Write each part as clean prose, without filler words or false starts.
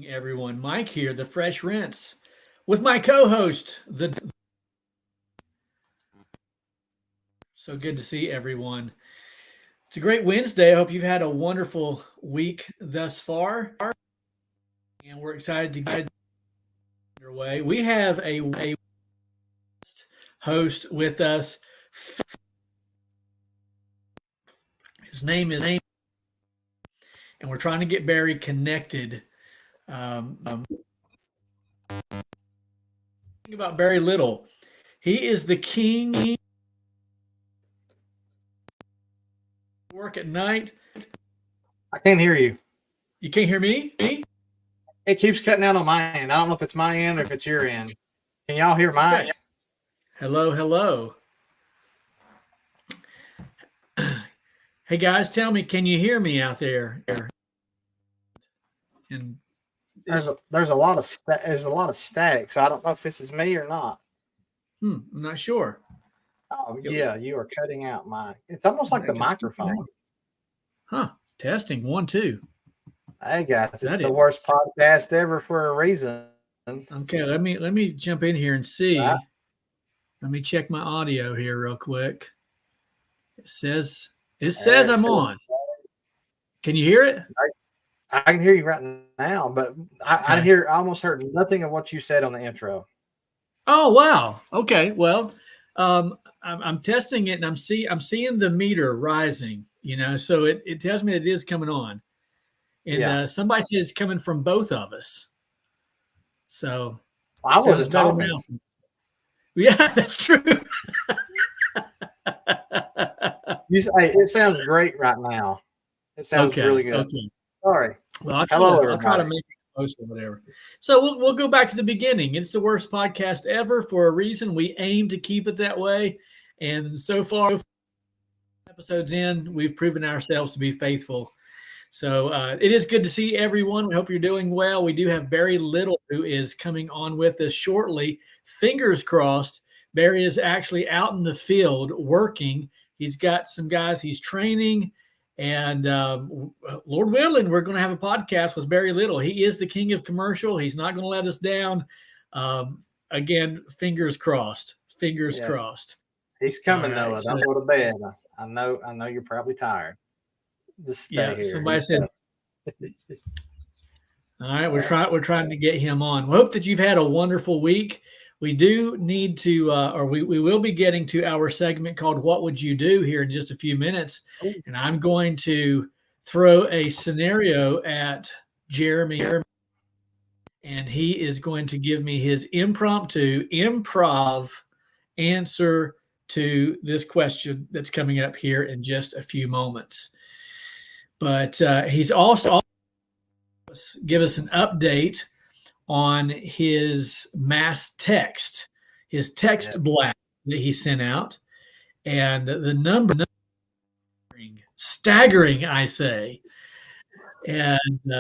everyone. Mike here, the Fresh Rinse, with my co-host. The So good to see everyone. It's a great Wednesday. I hope you've had a wonderful week thus far, and we're excited to get underway. We have a host with us. His name is, and we're trying to get Barry connected. About Barry Little, he is the king. Work at night. I can't hear you. You can't hear me? It keeps cutting out on my end. I don't know if it's my end or if it's your end. Can y'all hear Mike? Okay. Hello. Hey guys, tell me, can you hear me out there? And there's a lot of static, so I don't know if this is me or not. I'm not sure. Oh yeah, you are cutting out, Mike. It's almost like the microphone. Huh? Testing 1 2. Hey guys, it's the worst podcast ever for a reason. Okay, let me jump in here and see. Right. Let me check my audio here real quick. It says I'm on. Can you hear it? I can hear you right now, but I almost heard nothing of what you said on the intro. Oh wow. Okay. Well, I'm testing it and I'm seeing the meter rising. So it tells me it is coming on, and somebody said it's coming from both of us. So I wasn't talking. Yeah, that's true. It sounds great right now. It sounds really good. Okay. Sorry. Well, I'll try to make it close or whatever. So we'll go back to the beginning. It's the worst podcast ever for a reason. We aim to keep it that way, and so far, episodes in, we've proven ourselves to be faithful. So it is good to see everyone. We hope you're doing well. We do have Barry Little, who is coming on with us shortly. Fingers crossed. Barry is actually out in the field working. He's got some guys he's training. And Lord willing, we're going to have a podcast with Barry Little. He is the king of commercial. He's not going to let us down. Again, fingers crossed. Fingers crossed. He's coming, Noah. Don't go to bed. I know you're probably tired. Just stay here. Somebody said. All right, we're trying to get him on. We hope that you've had a wonderful week. We do need to, or we will be getting to our segment called "What Would You Do" here in just a few minutes, and I'm going to throw a scenario at Jeremy, and he is going to give me his improv answer to this question that's coming up here in just a few moments. But he's also give us an update on his mass text, his text blast that he sent out, and the number staggering, I say. And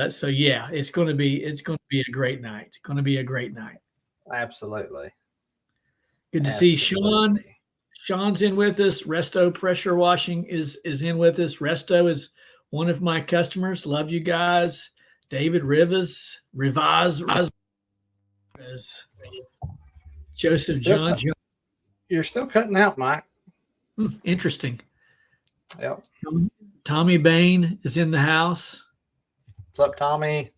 so it's going to be a great night. It's going to be a great night. Absolutely. Good to see Sean. Sean's in with us. Resto Pressure Washing is in with us. Resto is one of my customers. Love you guys. David Rivas, Joseph John. You're still cutting out, Mike. Interesting. Yep. Tommy Bain is in the house. What's up, Tommy?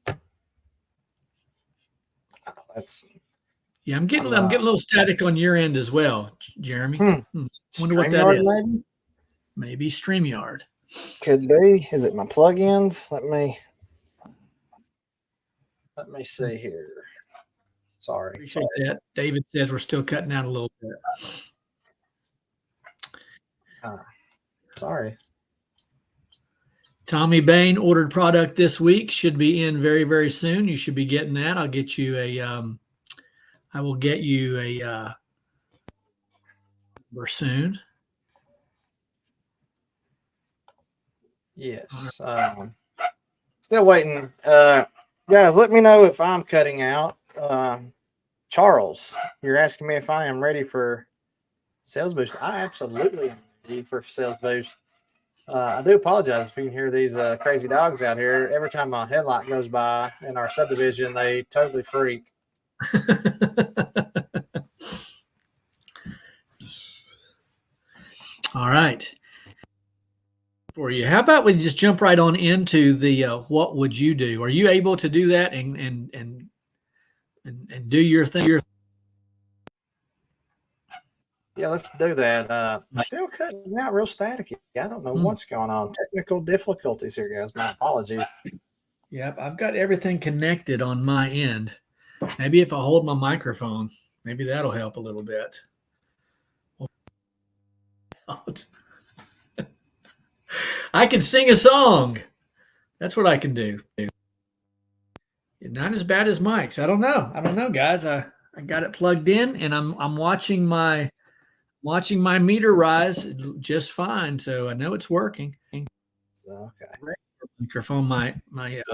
I'm getting a little static on your end as well, Jeremy. Wonder what that is. Maybe StreamYard. Could be. Is it my plugins? Let me see here. Sorry. Appreciate that. David says we're still cutting out a little bit. Sorry. Tommy Bain ordered product this week. Should be in very, very soon. You should be getting that. I'll get you I will get you a number soon. Yes. Still waiting. Guys, let me know if I'm cutting out. Charles, you're asking me if I am ready for Sales Boost. I absolutely am ready for Sales Boost. I do apologize if you can hear these crazy dogs out here. Every time my headlight goes by in our subdivision, they totally freak. All right. For you, how about we just jump right on into the what would you do? Are you able to do that and do your thing? Yeah, let's do that. Still cutting out real staticky. I don't know what's going on. Technical difficulties here, guys. My apologies. Yep, I've got everything connected on my end. Maybe if I hold my microphone, maybe that'll help a little bit. I can sing a song. That's what I can do. Not as bad as Mike's. I don't know, guys. I got it plugged in, and I'm watching my meter rise just fine. So I know it's working. So, okay. Microphone, my.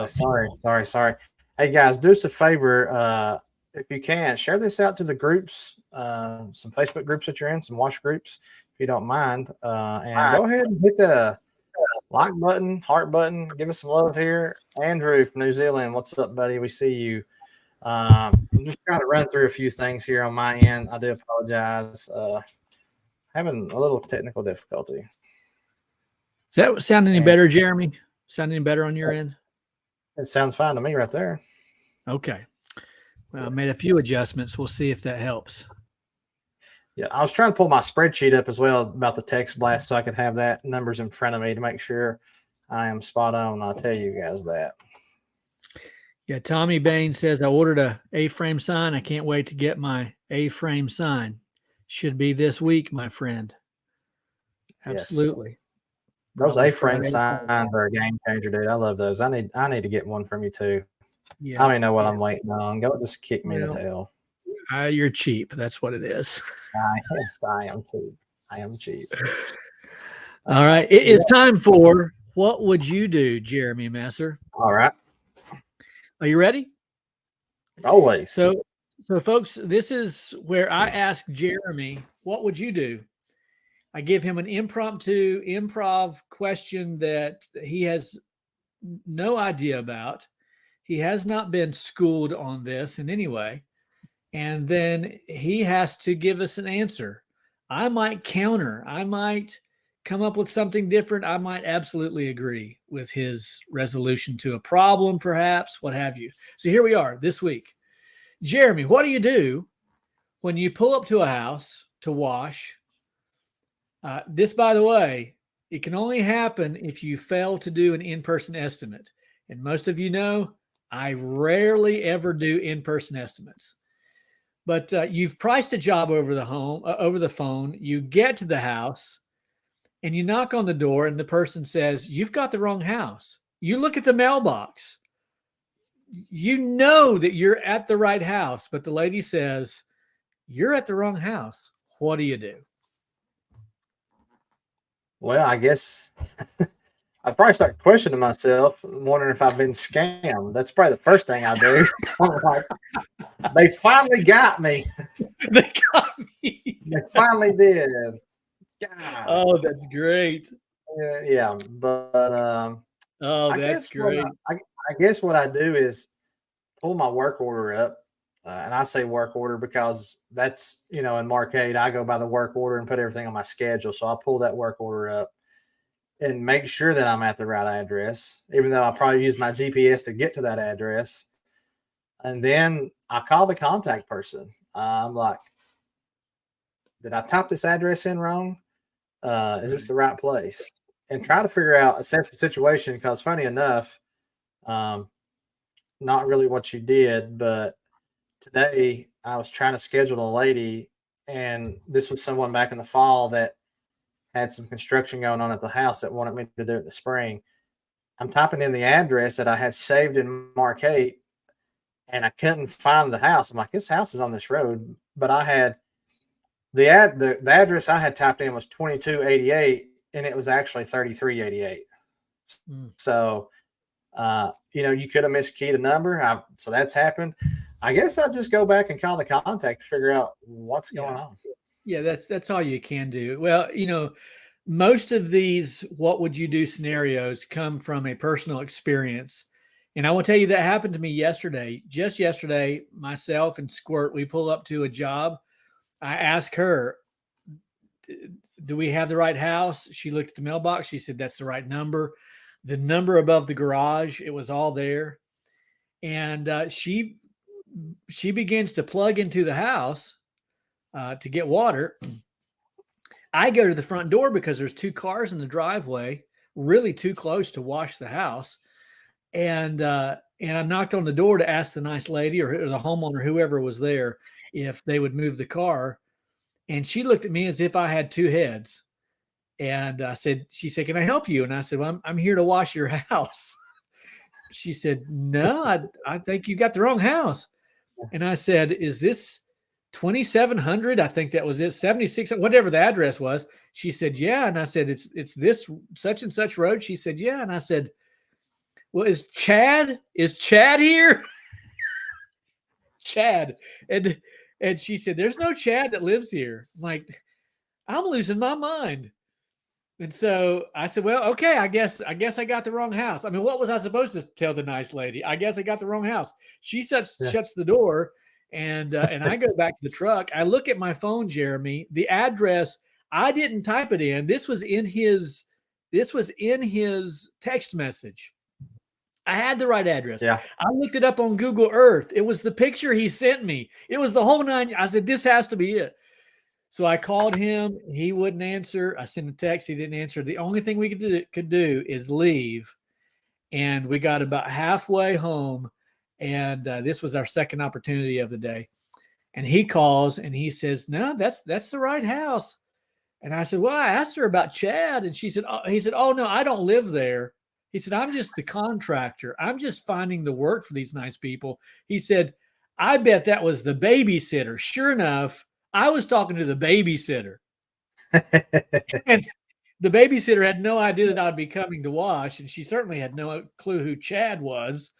Sorry. Hey guys, do us a favor. If you can, share this out to the groups, some Facebook groups that you're in, some watch groups, if you don't mind. And go ahead and hit the like button, heart button. Give us some love here. Andrew from New Zealand, what's up, buddy? We see you. I'm just trying to run through a few things here on my end. I do apologize. Having a little technical difficulty. Does that sound any better, Jeremy? Sound any better on your end? It sounds fine to me right there. Okay. Well, I made a few adjustments. We'll see if that helps. Yeah, I was trying to pull my spreadsheet up as well about the text blast so I could have that numbers in front of me to make sure I am spot on. I'll tell you guys that. Yeah, Tommy Bain says, I ordered a A-frame sign. I can't wait to get my A-frame sign. Should be this week, my friend. Absolutely. Yes. Those A-frame signs are a game changer, dude. I love those. I need to get one from you too. Yeah. I don't even know what I'm waiting on. Go just kick me in the tail. You're cheap. That's what it is. I am cheap. I am cheap. All right. It is time for What Would You Do, Jeremy Messer? All right. Are you ready? Always. So folks, this is where I ask Jeremy, what would you do? I give him an improv question that he has no idea about. He has not been schooled on this in any way. And then he has to give us an answer. I might counter. I might come up with something different. I might absolutely agree with his resolution to a problem, perhaps, what have you. So here we are this week. Jeremy, what do you do when you pull up to a house to wash? This, by the way, it can only happen if you fail to do an in-person estimate. And most of you know, I rarely ever do in-person estimates. But you've priced a job over the phone. You get to the house and you knock on the door and the person says, you've got the wrong house. You look at the mailbox. You know that you're at the right house, but the lady says, you're at the wrong house. What do you do? Well, I guess I'd probably start questioning myself, wondering if I've been scammed. That's probably the first thing I do. They finally got me. They got me. They finally did. God. Oh, that's great. Yeah, but that's great. I guess what I do is pull my work order up, and I say work order because that's, in Markate, I go by the work order and put everything on my schedule. So I pull that work order up and make sure that I'm at the right address, even though I probably use my GPS to get to that address. And then I call the contact person. I'm like, did I type this address in wrong? Is this the right place? And try to assess the situation, because funny enough, not really what you did, but today I was trying to schedule a lady, and this was someone back in the fall that had some construction going on at the house that wanted me to do it in the spring. I'm typing in the address that I had saved in Markate, and I couldn't find the house. I'm like, this house is on this road, but I had the address I had typed in was 2288, and it was actually 3388. So, you could have miskeyed a number. So that's happened. I guess I'll just go back and call the contact to figure out what's going on. Yeah, that's all you can do. Well, most of these what would you do scenarios come from a personal experience. And I will tell you that happened to me yesterday. Just yesterday, myself and Squirt, we pull up to a job. I asked her, do we have the right house? She looked at the mailbox. She said, that's the right number. The number above the garage, it was all there. And she begins to plug into the house to get water. I go to the front door because there's 2 cars in the driveway, really too close to wash the house. And I knocked on the door to ask the nice lady or the homeowner, whoever was there, if they would move the car. And she looked at me as if I had 2 heads. And she said, can I help you? And I said, well, I'm here to wash your house. She said, no, I think you got the wrong house. And I said, is this 2700? I think that was it, 76, whatever the address was. She said, yeah. And I said, it's this such and such road. She said, yeah. And I said, well, is Chad here? Chad. And she said, there's no Chad that lives here. I'm like, I'm losing my mind. And so I said, well, okay, I guess I got the wrong house. I mean, what was I supposed to tell the nice lady? I guess I got the wrong house. She shuts the door, and I go back to the truck. I look at my phone, Jeremy. The address, I didn't type it in. This was in his text message. I had the right address. Yeah. I looked it up on Google Earth. It was the picture he sent me. It was the whole 9. I said, this has to be it. So I called him. He wouldn't answer. I sent a text. He didn't answer. The only thing we could do is leave. And we got about halfway home. And this was our second opportunity of the day. And he calls and he says, no, that's the right house. And I said, well, I asked her about Chad. And he said, oh, no, I don't live there. He said, I'm just the contractor. I'm just finding the work for these nice people. He said, I bet that was the babysitter. Sure enough, I was talking to the babysitter. And the babysitter had no idea that I'd be coming to wash, and she certainly had no clue who Chad was.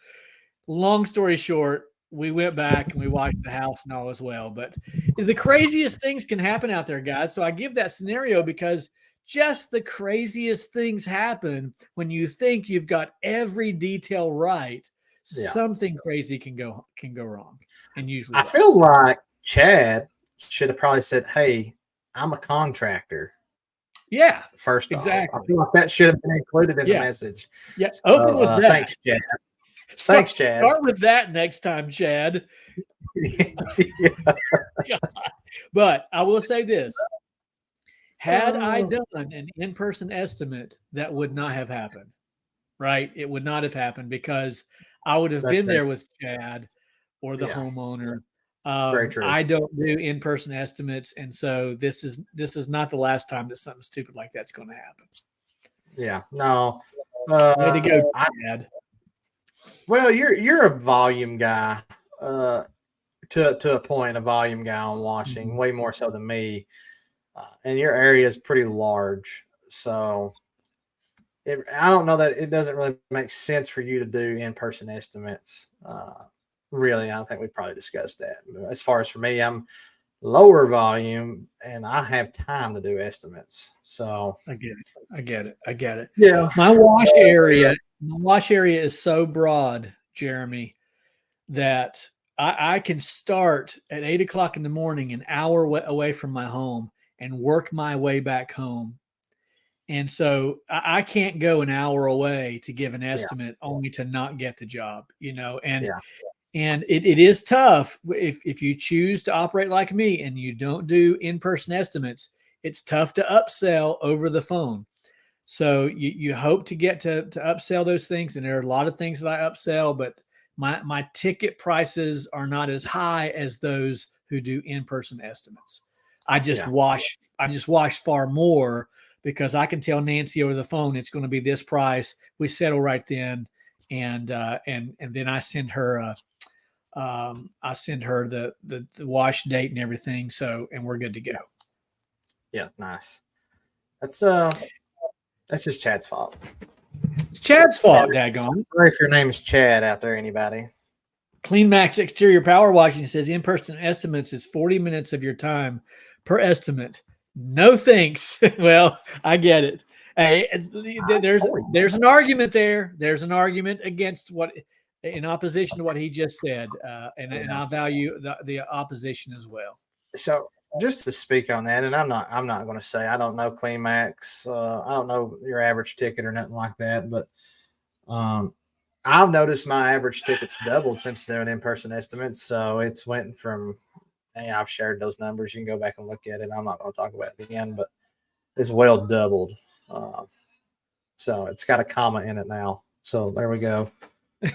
Long story short, we went back and we washed the house and all was well. But the craziest things can happen out there, guys. So I give that scenario because just the craziest things happen when you think you've got every detail right. Yeah. Something crazy can go wrong. And usually I feel like Chad should have probably said, hey, I'm a contractor. Yeah. First exactly. off. I feel like that should have been included in the message. Yes. Yeah. Open with that. Thanks, Chad. Thanks, Chad. Start with that next time, Chad. But I will say this. Had I done an in-person estimate, that would not have happened, right? It would not have happened because I would have been there with Chad or the homeowner. Very true. I don't do in-person estimates, and so this is not the last time that something stupid like that's going to happen. Yeah, no. Way to go, Chad. Well, you're a volume guy, to a point, a volume guy on washing, way more so than me. And your area is pretty large, so I don't know that it doesn't really make sense for you to do in-person estimates. Really, I think we probably discussed that. As far as for me, I'm lower volume, and I have time to do estimates. So I get it. Yeah, my wash area is so broad, Jeremy, that I can start at 8 o'clock in the morning, an hour away from my home, and work my way back home. And so I can't go an hour away to give an estimate only to not get the job, and it is tough if you choose to operate like me and you don't do in-person estimates. It's tough to upsell over the phone. So you hope to get to upsell those things. And there are a lot of things that I upsell, but my ticket prices are not as high as those who do in-person estimates. I just wash far more because I can tell Nancy over the phone it's going to be this price. We settle right then, and then I send her the wash date and everything. So, and we're good to go. Yeah, nice. That's just Chad's fault. It's Chad's fault, daggone. Sorry if your name is Chad out there, anybody. Clean Max Exterior Power Washing says in-person estimates is 40 minutes of your time per estimate. No thanks. Well, I get it. Hey, there's an argument there. There's an argument against what, in opposition to what he just said, and I value the opposition as well. So just to speak on that, and I'm not going to say I don't know Clean Max. I don't know your average ticket or nothing like that, but um, I've noticed my average tickets doubled since doing in-person estimates. So it's went from, hey, I've shared those numbers. You can go back and look at it. I'm not going to talk about it again, but it's well doubled. So it's got a comma in it now. So there we go.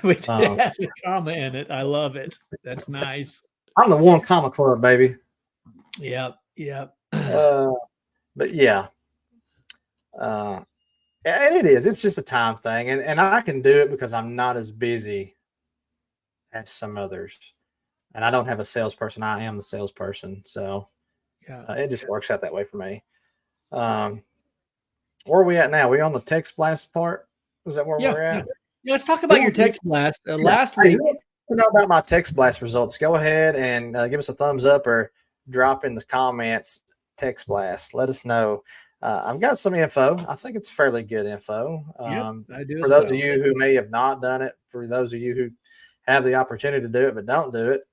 Which has a comma in it. I love it. That's nice. I'm the one comma club, baby. Yep. Yep. But yeah. And it is. It's just a time thing. And I can do it because I'm not as busy as some others. And I don't have a salesperson. I am the salesperson. So it just works out that way for me. Where are we at now? We on the text blast part? Is that where we're at? Yeah, let's talk about your text blast. Last week. To know about my text blast results, go ahead and give us a thumbs up or drop in the comments text blast. Let us know. I've got some info. I think it's fairly good info. I do. For those of you who may have not done it, for those of you who have the opportunity to do it but don't do it,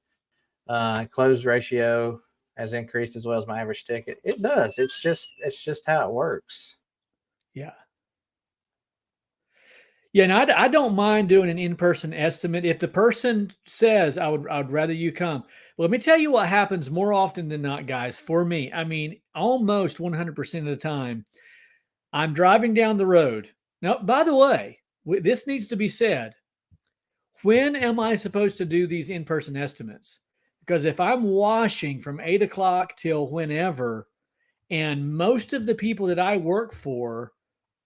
close ratio has increased as well as my average ticket. It does. It's just how it works. Yeah. Yeah, and I don't mind doing an in-person estimate. If the person says I'd rather you come. Well, let me tell you what happens more often than not, guys, for me. I mean, almost 100% of the time, I'm driving down the road. Now, by the way, this needs to be said. When am I supposed to do these in-person estimates? Because if I'm washing from 8 o'clock till whenever, and most of the people that I work for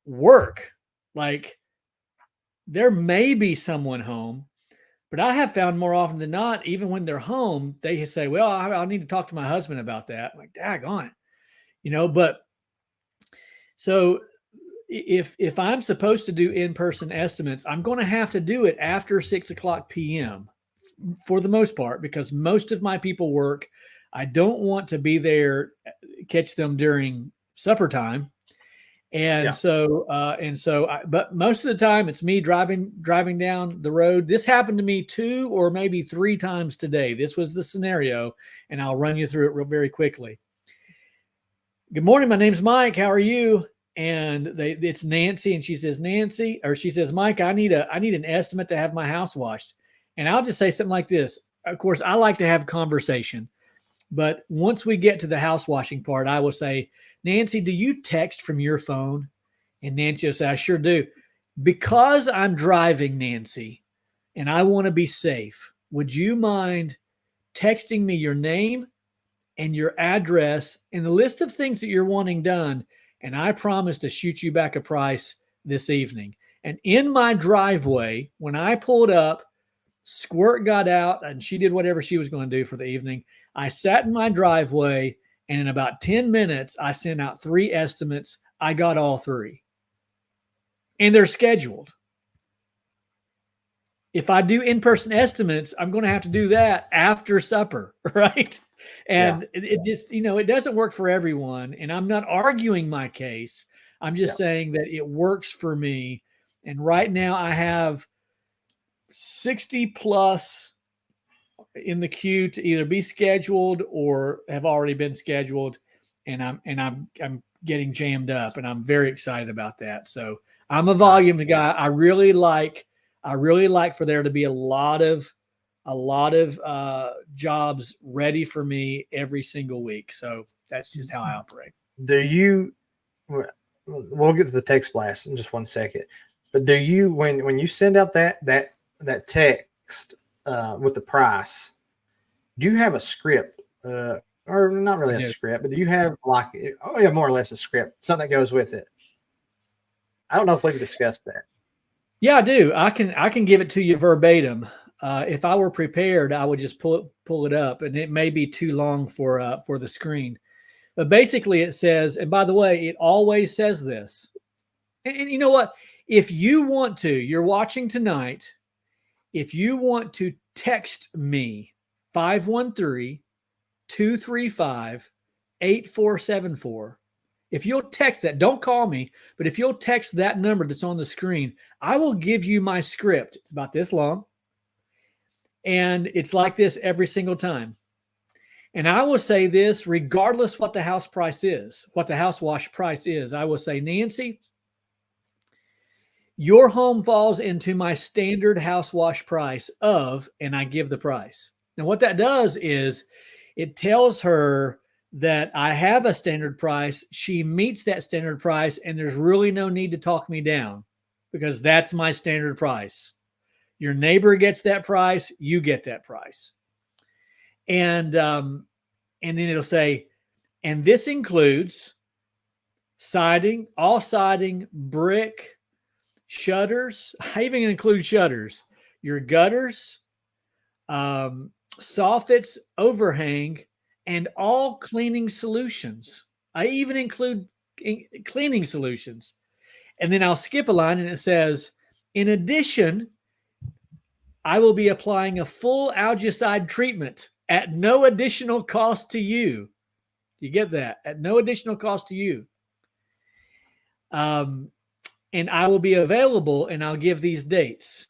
work, like, there may be someone home, but I have found more often than not, even when they're home, they say, well, I'll need to talk to my husband about that. I'm like, daggone it. But so if I'm supposed to do in-person estimates, I'm going to have to do it after 6 o'clock p.m. for the most part, because most of my people work. I don't want to be there, catch them during supper time. And but most of the time it's me driving down the road. This happened to me 2 or maybe 3 times today. This was the scenario, and I'll run you through it very quickly. Good morning. My name's Mike. How are you? And it's Nancy, and she says, Mike, I need an estimate to have my house washed. And I'll just say something like this. Of course, I like to have conversation, but once we get to the house washing part, I will say, Nancy, do you text from your phone? And Nancy will say, I sure do. Because I'm driving, Nancy, and I want to be safe, would you mind texting me your name and your address and the list of things that you're wanting done? And I promise to shoot you back a price this evening. And in my driveway, when I pulled up, Squirt got out and she did whatever she was going to do for the evening. I sat in my driveway, and in about 10 minutes, I sent out 3 estimates. I got all 3. And they're scheduled. If I do in-person estimates, I'm going to have to do that after supper, right? And it just, it doesn't work for everyone. And I'm not arguing my case. I'm just saying that it works for me. And right now I have 60 plus in the queue to either be scheduled or have already been scheduled, and I'm getting jammed up, and I'm very excited about that. So I'm a volume guy. I really like for there to be a lot of jobs ready for me every single week. So that's just how I operate. Do you? We'll get to the text blast in just one second. But do you, when you send out that text with the price, do you have a script, or not really a script, but do you have more or less a script, something that goes with it? I don't know if we've discussed that. Yeah, I do. I can give it to you verbatim. If I were prepared, I would just pull it up, and it may be too long for the screen. But basically, it says, and by the way, it always says this. And you know what? If you want to, you're watching tonight. If you want to text me 513-235-2999, 8474. If you'll text that, don't call me, but if you'll text that number that's on the screen, I will give you my script. It's about this long. And it's like this every single time. And I will say this, regardless what the house price is, what the house wash price is, I will say, Nancy, your home falls into my standard house wash price of, and I give the price. And what that does is it tells her that I have a standard price. She meets that standard price, and there's really no need to talk me down because that's my standard price. Your neighbor gets that price, you get that price. And then it'll say, and this includes siding, all siding, brick, shutters. I even include shutters, your gutters, soffits, overhang, and all cleaning solutions. I even include cleaning solutions. And then I'll skip a line and it says, in addition, I will be applying a full algicide treatment at no additional cost to you. You get that? At no additional cost to you. And I will be available, and I'll give these dates.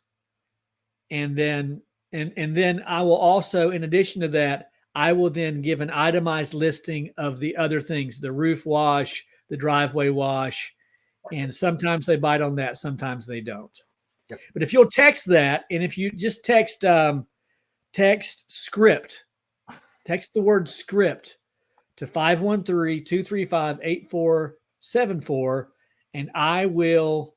And then I will also, in addition to that, I will then give an itemized listing of the other things, the roof wash, the driveway wash, and sometimes they bite on that, sometimes they don't. Yep. But if you'll text that, and if you just text script, text the word script to 513-235-8474, and I will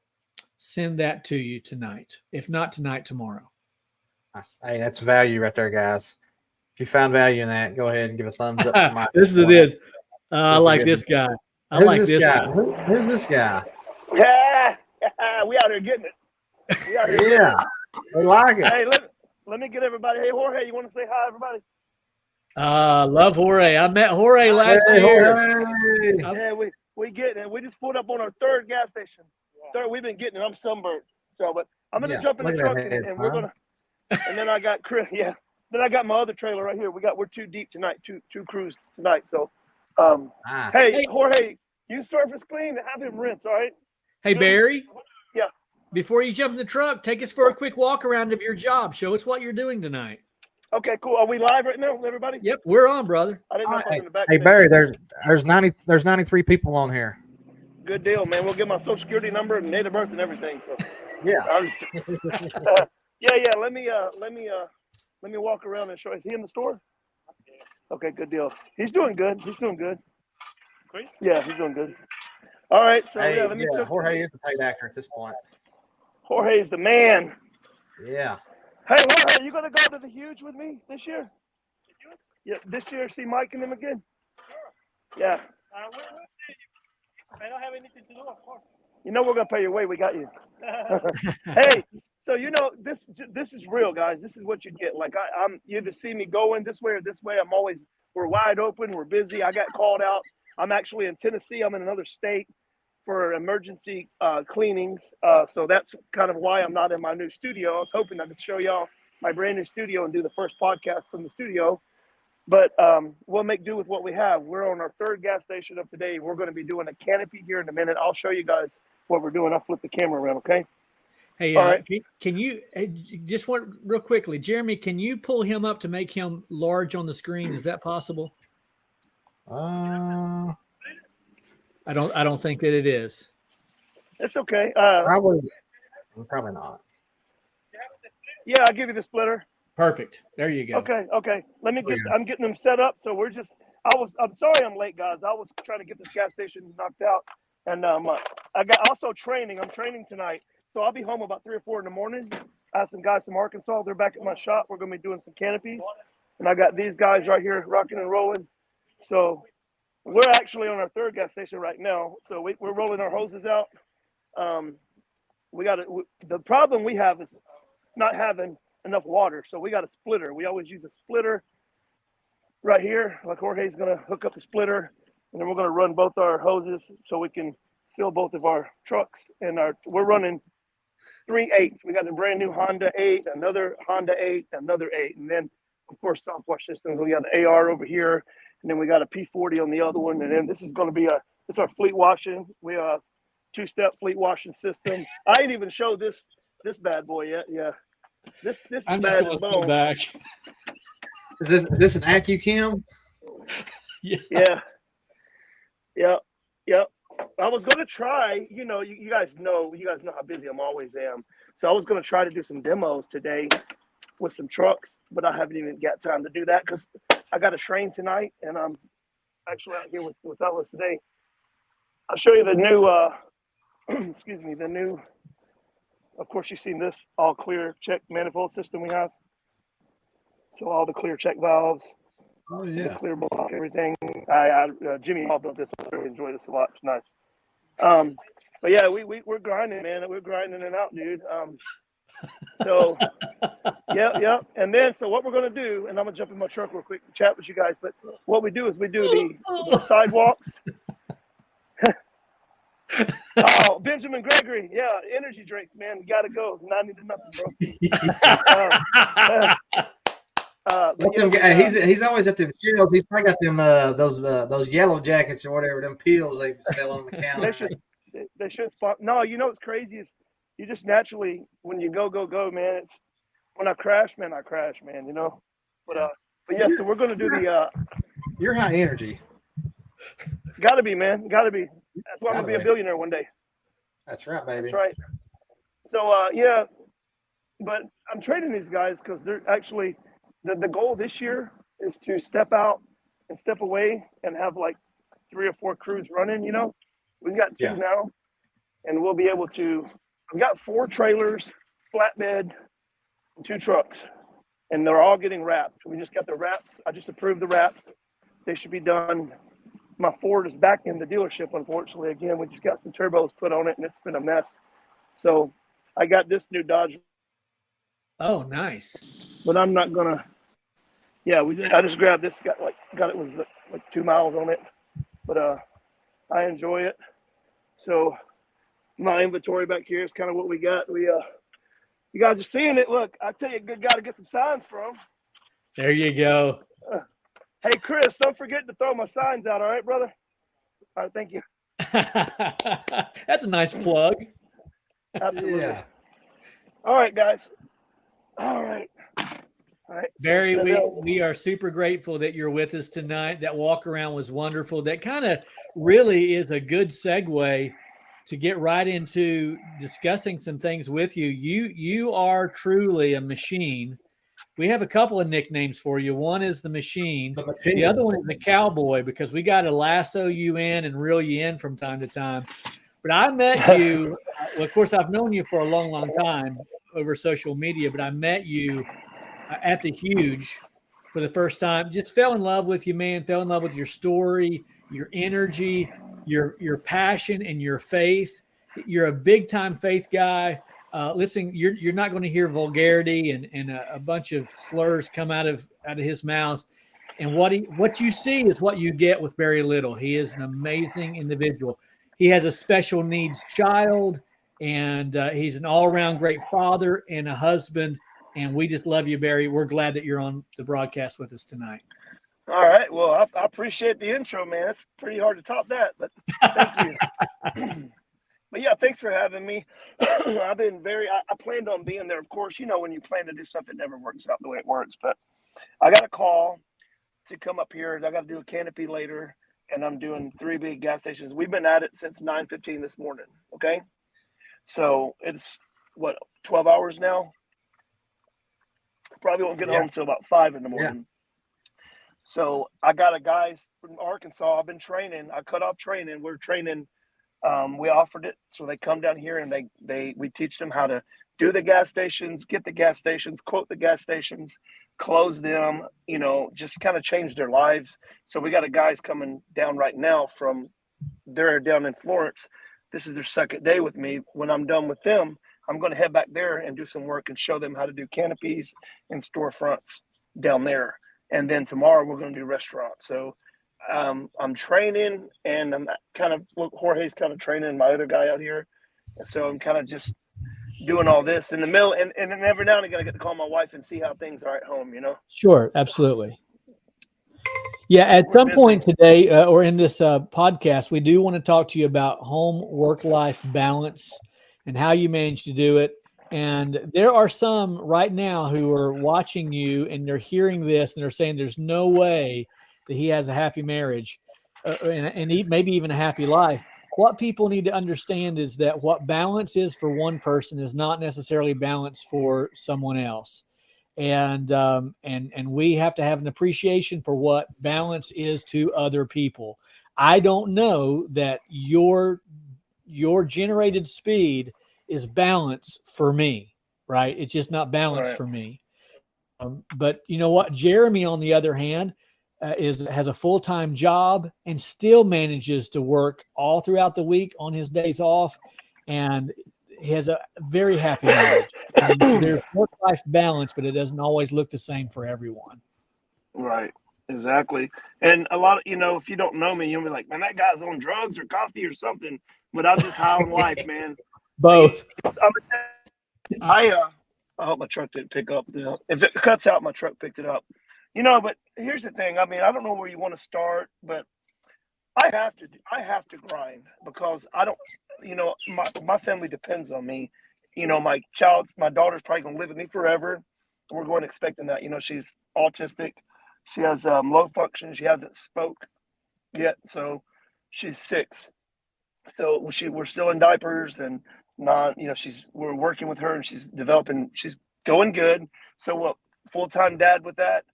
send that to you tonight. If not tonight, tomorrow. Hey, that's value right there, guys. If you found value in that, go ahead and give a thumbs up to my This is it. I like this guy. I like this guy. Who's this guy? Yeah, we out here getting it. We out here Yeah, we like it. Hey, let me get everybody. Hey, Jorge, you want to say hi, everybody? Love Jorge. I met Jorge last year. Yeah, we getting it. We just pulled up on our third gas station. Third, we've been getting it. I'm sunburned. So, but I'm gonna jump in the truck and we're gonna. And then I got Chris. Yeah. Then I got my other trailer right here. We're too deep tonight. Two crews tonight. So, Nice. hey, Jorge, you surface clean and have him rinse. All right. Hey, Barry. Yeah. Before you jump in the truck, take us for a quick walk around of your job. Show us what you're doing tonight. Okay, cool. Are we live right now, everybody? Yep, we're on, brother. I didn't know if I was in the back. Hey, Barry, there's 93 people on here. Good deal, man. We'll get my social security number and date of birth and everything. So Yeah. Yeah. Let me walk around and show. Is he in the store? Okay, good deal. He's doing good. Great. Yeah, he's doing good. All right. So Jorge is the paid actor at this point. Jorge's the man. Yeah. Hey, Jorge, you gonna go to the Huge with me this year? Yeah, this year. See Mike and them again. Sure. Yeah. I don't have anything to do, of course. You know we're gonna pay your way. We got you. Hey, so this is real, guys. This is what you get. Like I'm, you either see me going this way or this way. We're wide open. We're busy. I got called out. I'm actually in Tennessee. I'm in another state for emergency cleanings. So that's kind of why I'm not in my new studio. I was hoping I could show y'all my brand new studio and do the first podcast from the studio. But we'll make do with what we have. We're on our third gas station of today. We're going to be doing a canopy here in a minute. I'll show you guys what we're doing. I'll flip the camera around, okay? Hey, right. Can you just real quickly, Jeremy? Can you pull him up to make him large on the screen? Is that possible? I don't think that it is. It's okay. Probably not. Yeah, I'll give you the splitter. Perfect. There you go. Okay. I'm getting them set up. So I'm sorry I'm late, guys. I was trying to get this gas station knocked out. And I got also training. I'm training tonight. So I'll be home about 3 or 4 in the morning. I have some guys from Arkansas. They're back at my shop. We're going to be doing some canopies. And I got these guys right here rocking and rolling. So we're actually on our third gas station right now. So we're rolling our hoses out. The problem we have is not having enough water. So we got a splitter. We always use a splitter right here. Like Jorge's going to hook up the splitter. And then we're going to run both our hoses so we can fill both of our trucks. And we're running 3 8s. We got a brand new Honda 8, another Honda 8, another 8. And then, of course, soft wash systems. We got the AR over here. and then we got a P40 on the other one, and then this is going to be our fleet washing. We have 2-step fleet washing system. I ain't even showed this bad boy yet. Yeah, this I'm bad just as going to sit bone. back. Is this an AccuChem? Yeah. I was going to try, you guys know how busy I'm always am. So I was going to try to do some demos today with some trucks, but I haven't even got time to do that because I got a train tonight, and I'm actually out here with Ellis today. I'll show you the new, excuse me, of course, you've seen this all clear check manifold system we have. So all the clear check valves. Oh The yeah. clear block, everything. Jimmy Hall built this. I really enjoyed this a lot. It's nice. But yeah, we're grinding, man. We're grinding it out, dude. So yeah. And then, so what we're gonna do, and I'm gonna jump in my truck real quick and chat with you guys. But what we do is we do the sidewalks. Oh, Benjamin Gregory, yeah, energy drinks, man. We gotta go. 90 to nothing, bro. He's always at them shelves. He's probably got them those yellow jackets or whatever, them pills they sell on the counter. They should spot. No, what's crazy is you just naturally, when you go, man. It's when I crash, man. But yeah. So we're gonna do the. You're high energy. Gotta be, man. Gotta be. That's why I'm gonna be a billionaire one day. That's right, baby. That's right. So yeah, but I'm training these guys because they're actually. The goal this year is to step out and step away and have like 3 or 4 crews running, We've got 2 now, and we'll be able to – I've got 4 trailers, flatbed, and 2 trucks, and they're all getting wrapped. We just got the wraps. I just approved the wraps. They should be done. My Ford is back in the dealership, unfortunately. Again, we just got some turbos put on it, and it's been a mess. So I got this new Dodge. Oh, nice. But I'm not going to – yeah, I just grabbed this. Got it was like 2 miles on it, but I enjoy it. So my inventory back here is kind of what we got. You guys are seeing it. Look, I tell you, a good guy to get some signs from. There you go. Hey, Chris, don't forget to throw my signs out. All right, brother. All right, thank you. That's a nice plug. Absolutely. Yeah. All right, guys. All right. All right, Barry, we are super grateful that you're with us tonight. That walk around was wonderful. That kind of really is a good segue to get right into discussing some things with you. You are truly a machine. We have a couple of nicknames for you. One is the machine. The other one is the cowboy, because we got to lasso you in and reel you in from time to time. But I met you. Well, of course, I've known you for a long, long time over social media, but I met you at the Huge for the first time. Just fell in love with you, man. Fell in love with your story, your energy, your passion, and your faith. You're a big time faith guy. Listen, you're not going to hear vulgarity and a bunch of slurs come out of his mouth. And what you see is what you get with Barry Little. He is an amazing individual. He has a special needs child, and he's an all around great father and a husband. And we just love you, Barry. We're glad that you're on the broadcast with us tonight. All right. Well, I appreciate the intro, man. It's pretty hard to top that, but thank you. But yeah, thanks for having me. I planned on being there. Of course, when you plan to do something, it never works out the way it works. But I got a call to come up here. I got to do a canopy later, and I'm doing 3 big gas stations. We've been at it since 9:15 this morning. Okay. So it's 12 hours now. Probably won't get home till about 5 in the morning. Yeah. So I got a guys from Arkansas. I've been training. I cut off training. We're training. We offered it, so they come down here and we teach them how to do the gas stations, get the gas stations, quote the gas stations, close them. Just kind of change their lives. So we got a guys coming down right now they're down in Florence. This is their second day with me. When I'm done with them, I'm going to head back there and do some work and show them how to do canopies and storefronts down there. And then tomorrow we're going to do restaurants. So I'm training, and Jorge's kind of training my other guy out here. And so I'm kind of just doing all this in the middle. And then every now and again, I get to call my wife and see how things are at home, Sure. Absolutely. Yeah, at We're some busy. point today or in this podcast, we do want to talk to you about home work-life balance and how you manage to do it. And there are some right now who are watching you and they're hearing this and they're saying there's no way that he has a happy marriage maybe even a happy life. What people need to understand is that what balance is for one person is not necessarily balance for someone else. And we have to have an appreciation for what balance is to other people. I don't know that your generated speed is balance for me, right? It's just not balance Right. for me. But you know what? Jeremy, on the other hand, has a full-time job and still manages to work all throughout the week on his days off, and he has a very happy marriage. And there's work-life balance, but it doesn't always look the same for everyone. Right. Exactly. And a lot of, if you don't know me, you'll be like, man, that guy's on drugs or coffee or something. But I'm just high on life, man. Both. I hope my truck didn't pick up. If it cuts out, my truck picked it up. But here's the thing. I mean, I don't know where you want to start, but I have to grind because I don't, my family depends on me. My daughter's probably gonna live with me forever. We're going expecting that. She's autistic. She has low function. She hasn't spoke yet, so she's 6. So we're still in diapers and not, we're working with her and she's developing. She's going good. So what? Full-time dad with that.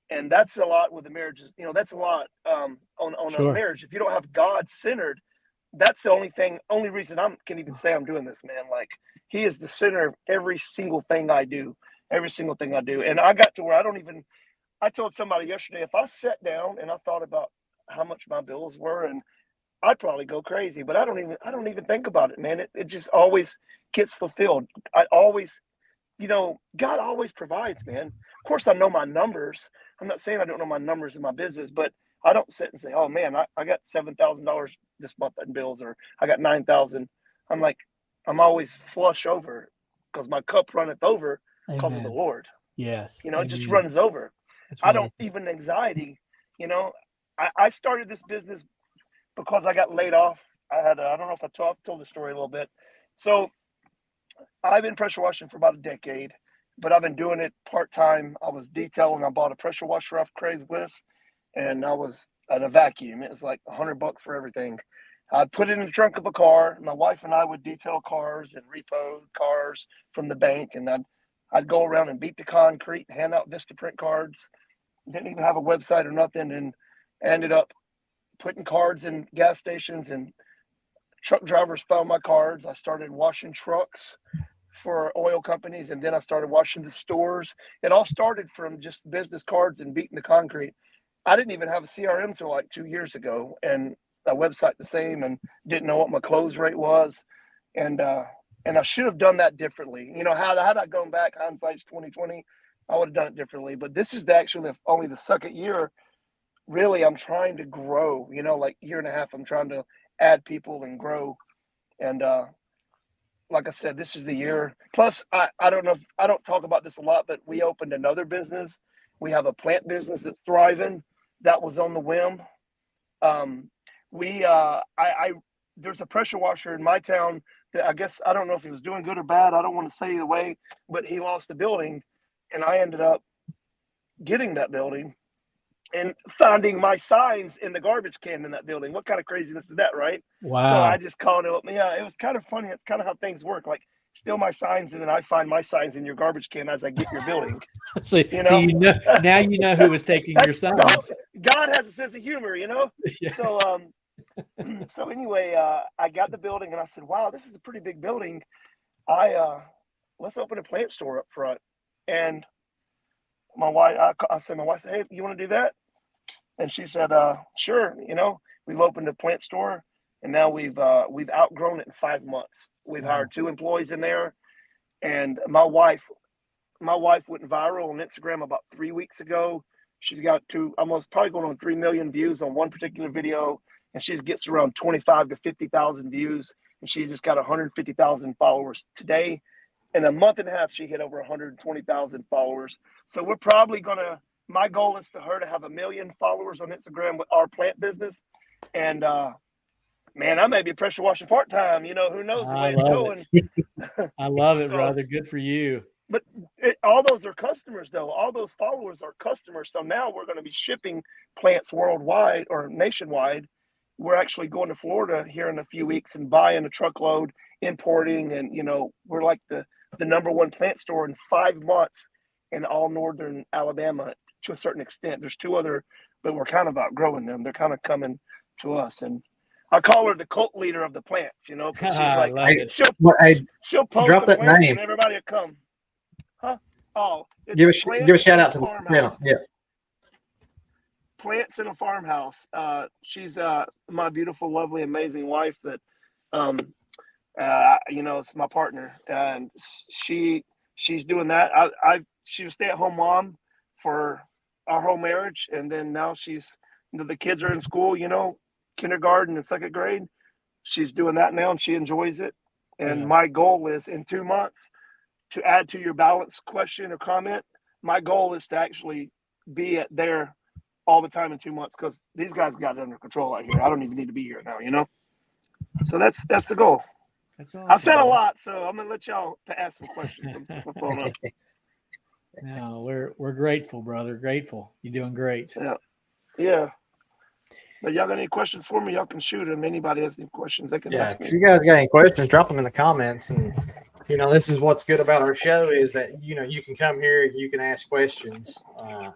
And that's a lot with the marriages. That's a lot on Sure. a marriage. If you don't have God centered, that's the only reason I can even say I'm doing this, man. Like he is the center of every single thing I do, And I got to where I told somebody yesterday, if I sat down and I thought about how much my bills were, and I'd probably go crazy, but I don't even think about it, man. It just always gets fulfilled. God always provides, man. Of course, I know my numbers. I'm not saying I don't know my numbers in my business, but I don't sit and say, oh man, I got $7,000 this month in bills, or I got 9,000. I'm always flush over because my cup runneth over because of the Lord. Yes. It just runs over. I don't even anxiety. I started this business because I got laid off. I don't know if I told the story a little bit. So I've been pressure washing for about a decade, but I've been doing it part-time. I was detailing. I bought a pressure washer off Craigslist, and I was at a vacuum. It was like $100 for everything. I'd put it in the trunk of a car. My wife and I would detail cars and repo cars from the bank, and I'd go around and beat the concrete, hand out Vistaprint cards. Didn't even have a website or nothing, and ended up putting cards in gas stations, and truck drivers found my cards. I started washing trucks for oil companies, and then I started washing the stores. It all started from just business cards and beating the concrete. I didn't even have a CRM till like 2 years ago, and a website the same, and didn't know what my close rate was, and I should have done that differently. Had I gone back, hindsight's 2020, I would have done it differently. But this is actually only the second year. Really, I'm trying to grow. Like year and a half, I'm trying to add people and grow, and like I said, this is the year. Plus, I don't know if I don't talk about this a lot, but we opened another business. We have a plant business that's thriving. That was on the whim. There's a pressure washer in my town that I guess, I don't know if he was doing good or bad. I don't want to say either way, but he lost the building, and I ended up getting that building and finding my signs in the garbage can in that building. What kind of craziness is that, right? Wow. So I just called it up. Yeah, it was kind of funny. It's kind of how things work. Like, steal my signs, and then I find my signs in your garbage can as I get your building. So now you know who was taking your signs. God has a sense of humor, Yeah. So anyway, I got the building, and I said, wow, this is a pretty big building. Let's open a plant store up front. And my wife said, hey, you want to do that? And she said, sure. We've opened a plant store, and now we've outgrown it in 5 months. We've hired 2 employees in there, and my wife went viral on Instagram about 3 weeks ago. She's got probably going on 3 million views on one particular video, and she gets around 25 to 50,000 views, and she just got 150,000 followers today. In a month and a half, she hit over 120,000 followers. So we're probably going to my goal is for her to have 1 million followers on Instagram with our plant business. And man, I may be pressure washing part-time, who knows the way it's going. I love it, brother. Good for you. But all those are customers, though. All those followers are customers. So now we're going to be shipping plants worldwide or nationwide. We're actually going to Florida here in a few weeks and buying a truckload, importing. And, we're like the number one plant store in 5 months in all northern Alabama to a certain extent. There's 2 other, but we're kind of outgrowing them. They're kind of coming to us. And I call her the cult leader of the plants, because she's like, she'll post drop that name and everybody will come. Huh? Oh, give a shout out to the channel. Yeah. Plants in a Farmhouse. She's my beautiful, lovely, amazing wife that, it's my partner, and she's doing that. She was stay-at-home mom for our whole marriage, and then now she's, the kids are in school, kindergarten and 2nd grade. She's doing that now, and she enjoys it. And my goal is in 2 months, to add to your balance question or comment, my goal is to actually be there all the time in 2 months, because these guys got it under control out here. I don't even need to be here now, So that's the goal. That's awesome. I've said a lot, so I'm gonna let y'all to ask some questions. No, we're grateful, brother. Grateful. You're doing great. Yeah. But y'all got any questions for me? Y'all can shoot them. Anybody has any questions, they can ask me. If you guys got any questions, drop them in the comments. And this is what's good about our show is that you can come here, you can ask questions, and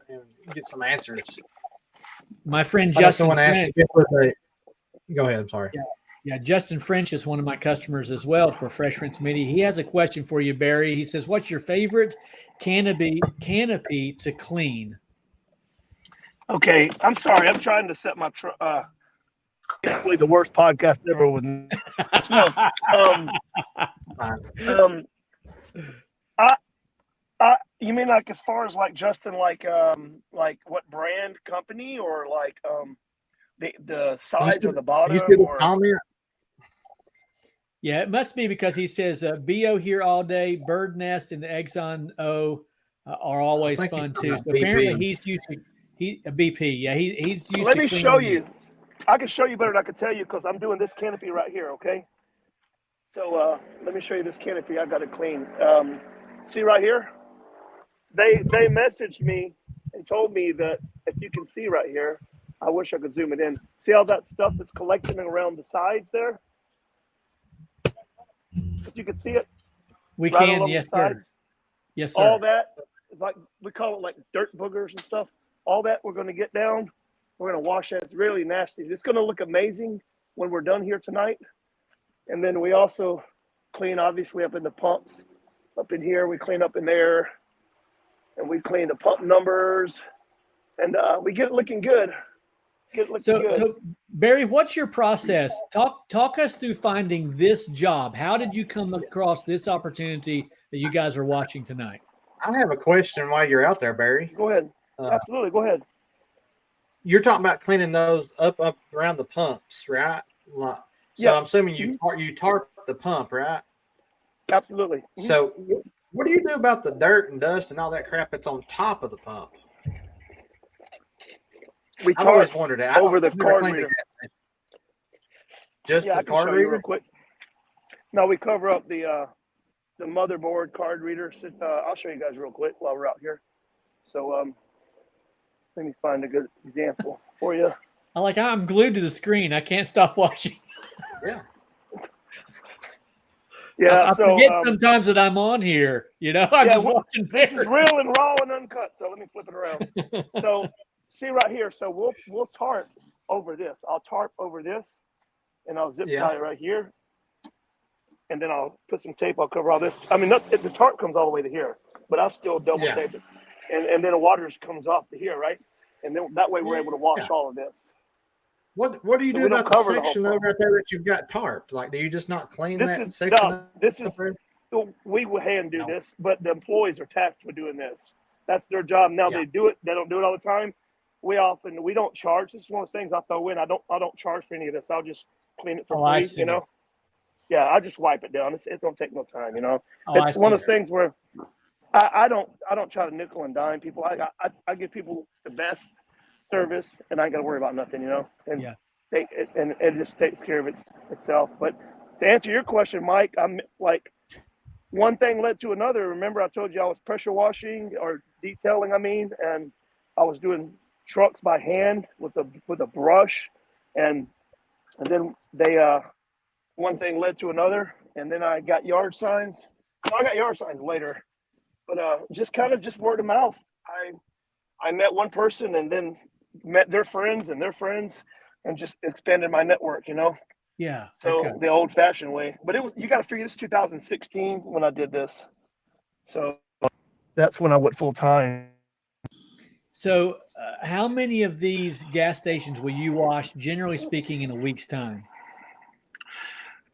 get some answers. My friend Justin French. Go ahead. I'm sorry. Yeah, Justin French is one of my customers as well for Fresh Rinse Media. He has a question for you, Barry. He says, "What's your favorite canopy to clean?" Okay, I'm sorry. I'm trying to set my definitely the worst podcast ever with me. You mean like as far as like Justin, like what brand company or like the size or the bottom? Comment? Yeah, it must be because he says BO here all day, Bird Nest and the Exxon O are always fun too. So apparently he's used to a BP. Yeah, he's used Let to. me show you. I can show you better than I can tell you because I'm doing this canopy right here. Okay. So let me show you this canopy. I got it clean. See right here. They messaged me and told me that if you can see right here, I wish I could zoom it in. See all that stuff that's collecting around the sides there? If you can see it. We can, yes, sir. Yes, sir. All that, like we call it like dirt boogers and stuff. All that we're going to get down. We're going to wash that. It's really nasty. It's going to look amazing when we're done here tonight. And then we also clean, obviously, up in the pumps. Up in here, we clean up in there. And we clean the pump numbers. And we get it looking good. So Barry, what's your process? Talk us through finding this job. How did you come across this opportunity that you guys are watching tonight? I have a question while you're out there, Barry. Go ahead. Absolutely. Go ahead. You're talking about cleaning those up around the pumps, right? So I'm assuming you tarp the pump, right? Absolutely. Mm-hmm. So what do you do about the dirt and dust and all that crap that's on top of the pump? I've always wondered that. Over the card reader. Just the card reader? Real quick. No, we cover up the motherboard card reader. I'll show you guys real quick while we're out here. So let me find a good example for you. I'm glued to the screen. I can't stop watching. Yeah. I forget sometimes that I'm on here. I'm just watching. This is real and raw and uncut. So let me flip it around. So see right here. So we'll tarp over this. I'll tarp over this, and I'll zip tie it right here, and then I'll put some tape. I'll cover all this. I mean, the tarp comes all the way to here, but I'll still double tape it, and then the water just comes off to here, right? And then that way we're able to wash all of this. What do you do about the section though right there that you've got tarped? Like, do you just not clean that section? We will hand do this, but the employees are tasked with doing this. That's their job. Now they do it. They don't do it all the time. We don't charge. This is one of those things I throw in. I don't charge for any of this. I'll just clean it for free. Yeah, I'll just wipe it down. It don't take no time. It's one of those things where I don't try to nickel and dime people. I give people the best service, and I ain't got to worry about nothing, and Yeah. and it just takes care of itself. But to answer your question, Mike, I'm like, one thing led to another. Remember, I told you I was pressure washing or detailing. And I was doing trucks by hand with a brush, and then one thing led to another, and then I got yard signs. Well, I got yard signs later, but just word of mouth. I met one person, and then met their friends and their friends, and just expanded my network. Yeah. So Okay. the old-fashioned way. But you got to figure this is 2016 when I did this. So that's when I went full time. So, how many of these gas stations will you wash, generally speaking, in a week's time?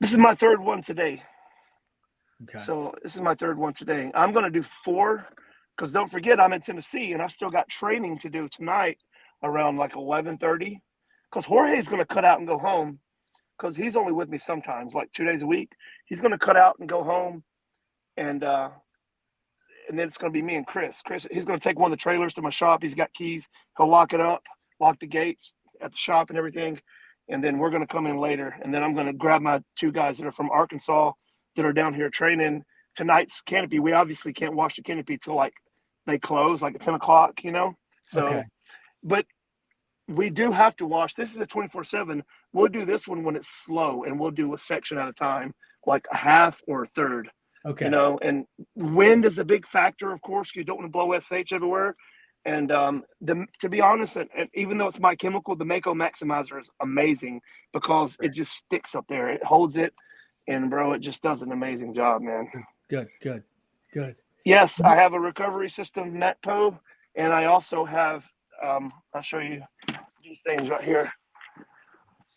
This is my third one today. Okay. So this is my third one today. I'm going to do 4 because don't forget I'm in Tennessee and I still got training to do tonight around like 11:30 because Jorge's going to cut out and go home because he's only with me sometimes, like 2 days a week. He's going to cut out and go home, and then it's going to be me and Chris. He's going to take one of the trailers to my shop. He's got keys. He'll lock it up, lock the gates at the shop and everything. And then we're going to come in later. And then I'm going to grab my 2 guys that are from Arkansas that are down here training. Tonight's canopy, we obviously can't wash the canopy till like they close, like at 10 o'clock, So, Okay. But we do have to wash. This is a 24/7. We'll do this one when it's slow, and we'll do a section at a time, like a half or a third. Okay. And wind is a big factor, of course. You don't want to blow SH everywhere. And to be honest, and even though it's my chemical, the Mako Maximizer is amazing because it just sticks up there. It holds it, and bro, it just does an amazing job, man. Good. Yes, I have a recovery system, MatPo, and I also have. I'll show you these things right here.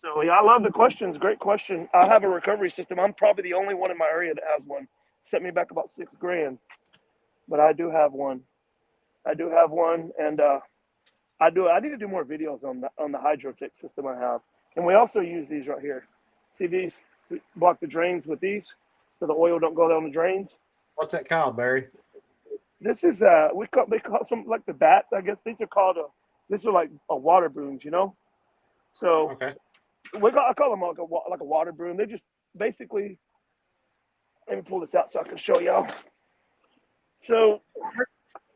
So yeah, I love the questions. Great question. I have a recovery system. I'm probably the only one in my area that has one. Set me back about $6,000, but I do have one. And I need to do more videos on the Hydrotech system I have. And we also use these right here. See these? We block the drains with these, so the oil don't go down the drains. What's that called, Barry? This is they call some like the bat. I guess these are like a water brooms, So Okay. I call them like a water broom. They just basically. Let me pull this out so I can show y'all. So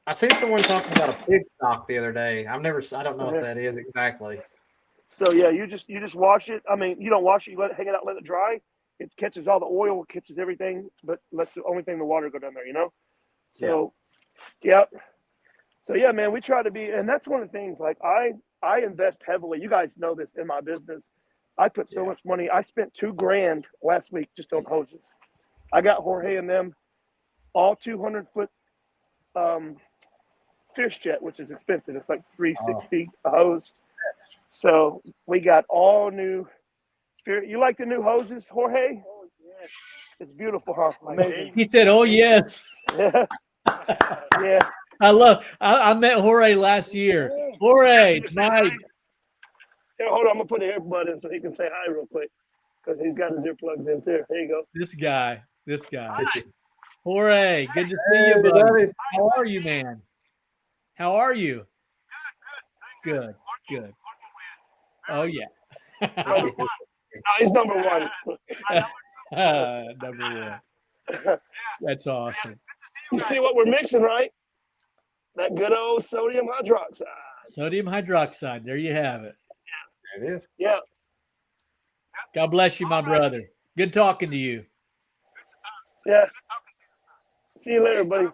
I seen someone talking about a pig stock the other day. I don't know what that is exactly. So yeah, you just wash it. I mean, you don't wash it. You let it hang it out, let it dry. It catches all the oil, catches everything, but lets the only thing the water go down there. So yeah. So yeah, man, we try to be, and that's one of the things. Like I invest heavily. You guys know this in my business. I put so much money. I spent $2,000 last week just on hoses. I got Jorge and them all 200-foot fish jet, which is expensive. It's like $360 a hose. So we got all new. You like the new hoses, Jorge? Oh, yes. It's beautiful, huh? Amazing. He said, "Oh yes." Yeah. Yeah. I met Jorge last year. Jorge, Mike. Here, hold on. I'm gonna put an earbud in so he can say hi real quick because he's got his earplugs in too. There you go. This guy. Jorge, good to see you, buddy. How are you, man? How are you? Good. Oh yeah. He's number one. Number one. That's awesome. You see what we're mixing, right? That good old sodium hydroxide. Sodium hydroxide. There you have it. There it is. Yeah. God bless you, my brother. Good talking to you. Yeah. See you later, buddy.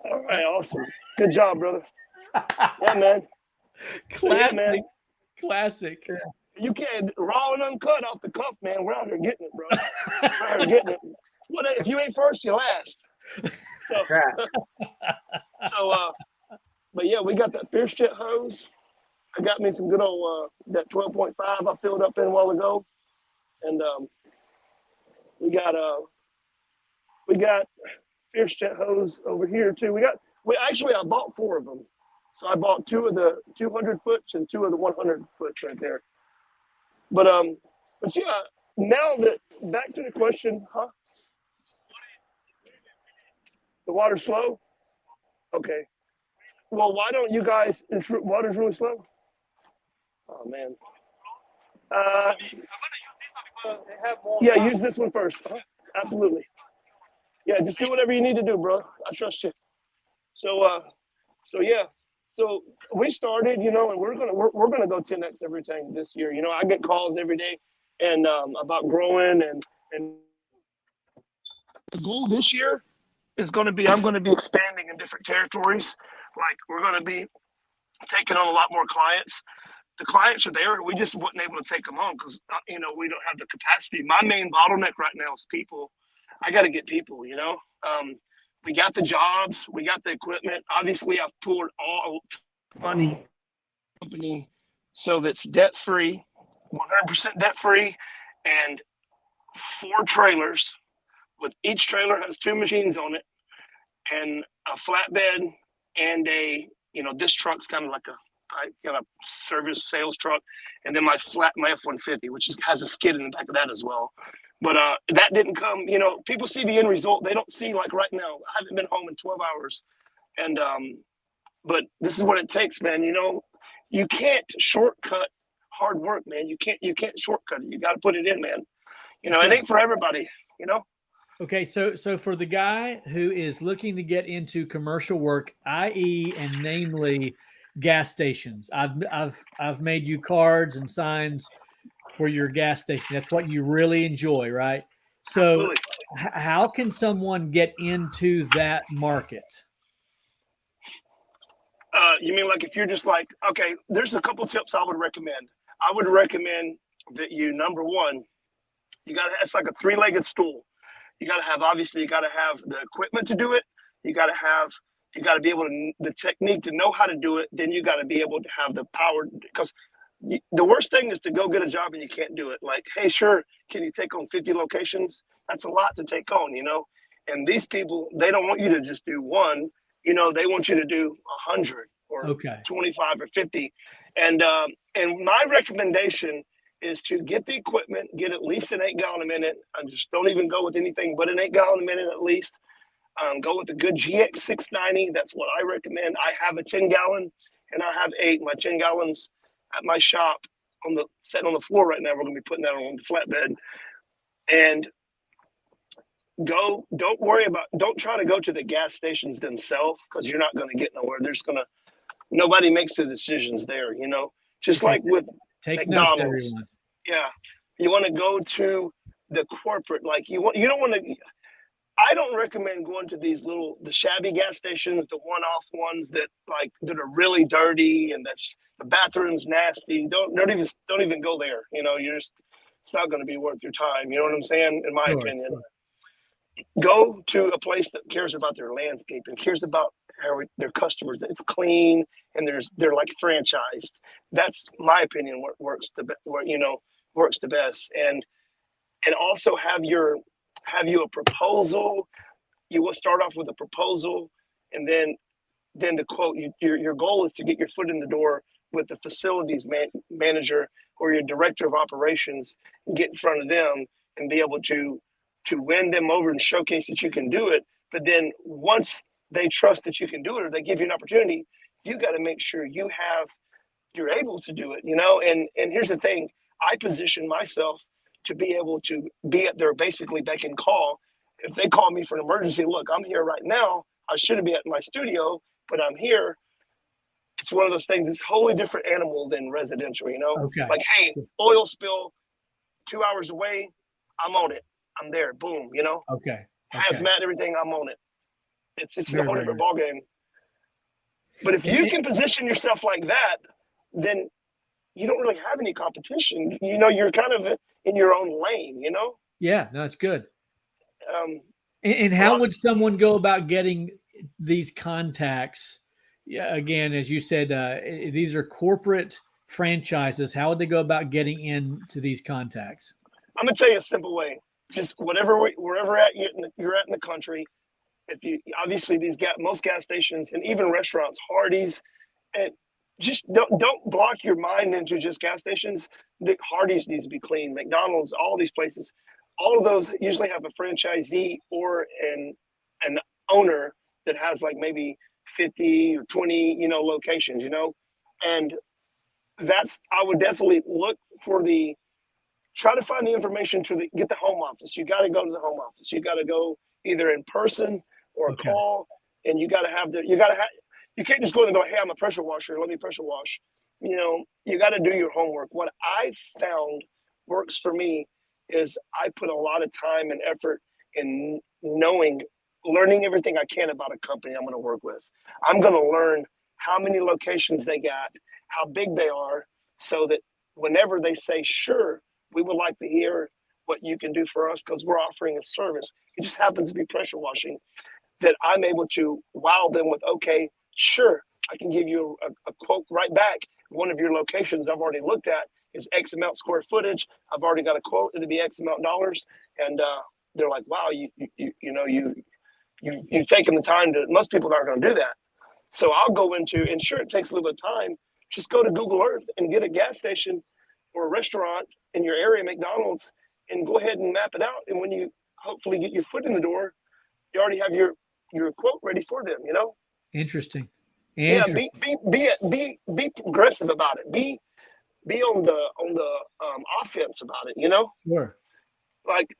All right, awesome. Good job, brother. Yeah, man. Classic. Yeah, man. Classic. You can't raw and uncut off the cuff, man. We're out here getting it, bro. We're out here getting it. What if you ain't first, you last. But yeah, we got that fish jet hose. I got me some good old that 12.5 I filled up in a while ago, and we got fish jet hose over here too. I bought 4 of them. So I bought 2 of the 200 foots and 2 of the 100 foots right there. But yeah, now that back to the question, huh? The water's slow? Okay. Well, why don't you guys, water's really slow? Oh, man. Yeah, use this one first. Absolutely. Yeah, just do whatever you need to do, bro. I trust you. So yeah. So we started, you know, and we're gonna go 10x everything this year. You know, I get calls every day and about growing and the goal this year is going to be I'm going to be expanding in different territories. Like we're going to be taking on a lot more clients. The clients are there. We just wasn't able to take them on because you know we don't have the capacity. My main bottleneck right now is people. I got to get people. You know, we got the jobs, we got the equipment. Obviously, I've poured all money company so that's debt free, 100% debt free, and 4 trailers. With each trailer has 2 machines on it, and a flatbed, and this truck's kind of like a service sales truck, and then my F-150, which has a skid in the back of that as well. But that didn't come. You know, people see the end result. They don't see like right now. I haven't been home in 12 hours, and but this is what it takes, man. You know, you can't shortcut hard work, man. You can't shortcut it. You got to put it in, man. You know, It ain't for everybody. You know. Okay, so for the guy who is looking to get into commercial work, i.e., and namely gas stations, I've made you cards and signs for your gas station. That's what you really enjoy, right? So, how can someone get into that market? You mean like if you're just like, okay, there's a couple tips I would recommend. I would recommend that you, number one, it's like a 3-legged stool. You got to have the equipment to do it. You got to be able to, the technique to know how to do it. Then you got to be able to have the power, because the worst thing is to go get a job and you can't do it. Like, hey, sure, can you take on 50 locations? That's a lot to take on, you know? And these people, they don't want you to just do one, you know, they want you to do 100 or 25 or 50. And my recommendation is to get the equipment, get at least an 8-gallon a minute. I just don't even go with anything but an 8-gallon a minute at least. Go with a good GX 690. That's what I recommend. I have a 10-gallon, and I have 8. My 10 gallons at my shop sitting on the floor right now. We're going to be putting that on the flatbed. And don't try to go to the gas stations themselves, because you're not going to get nowhere. Nobody makes the decisions there, you know, just like with McDonald's. Notes, everyone. Yeah. You want to go to the corporate, like you don't want to, I don't recommend going to the shabby gas stations, the one-off ones that are really dirty and the bathroom's nasty. Don't even go there. You know, it's not going to be worth your time. You know what I'm saying? In my opinion. Sure. Go to a place that cares about their landscape and cares about their customers. It's clean and they're like franchised. That's my opinion. What works the best. And also have you a proposal. You will start off with a proposal, and then the quote. Your goal is to get your foot in the door with the facilities manager or your director of operations, and get in front of them and be able to win them over and showcase that you can do it. But then once they trust that you can do it, or they give you an opportunity, you got to make sure you're able to do it, you know? And here's the thing, I position myself to be able to be at their basically beck and call. If they call me for an emergency, look, I'm here right now. I shouldn't be at my studio, but I'm here. It's one of those things, it's a wholly different animal than residential, you know? Okay. Like, hey, oil spill 2 hours away, I'm on it. I'm there. Boom, you know? Okay. Hazmat, everything, I'm on it. It's just a whole different ballgame. But if you can position yourself like that, then you don't really have any competition. You know, you're kind of in your own lane, you know? Yeah, no, it's good. And how would someone go about getting these contacts? Yeah, again, as you said, these are corporate franchises. How would they go about getting into these contacts? I'm gonna tell you a simple way. Just wherever you're at in the country. If you obviously most gas stations and even restaurants, Hardee's, and just don't block your mind into just gas stations. The Hardee's needs to be clean. McDonald's, all these places, all of those usually have a franchisee or an owner that has like maybe 50 or 20, locations, and I would definitely look for try to find the information get the home office. You got to go to the home office. You got to go either in person or a call, and you can't just go in and go, hey, I'm a pressure washer. Let me pressure wash. You got to do your homework. What I found works for me is I put a lot of time and effort in learning everything I can about a company I'm going to work with. I'm going to learn how many locations they got, how big they are, so that whenever they say, sure, we would like to hear what you can do for us because we're offering a service. It just happens to be pressure washing, that I'm able to wow them with, okay, sure, I can give you a quote right back. One of your locations I've already looked at is X amount square footage. I've already got a quote. It'll be X amount dollars. And they're like, wow, you've taken the time to, most people aren't going to do that. So I'll go into, and sure, it takes a little bit of time. Just go to Google Earth and get a gas station or a restaurant in your area, McDonald's, and go ahead and map it out. And when you hopefully get your foot in the door, you already have your quote ready for them, Interesting. Yeah, be progressive about it. Be on the offense about it, Sure. Like,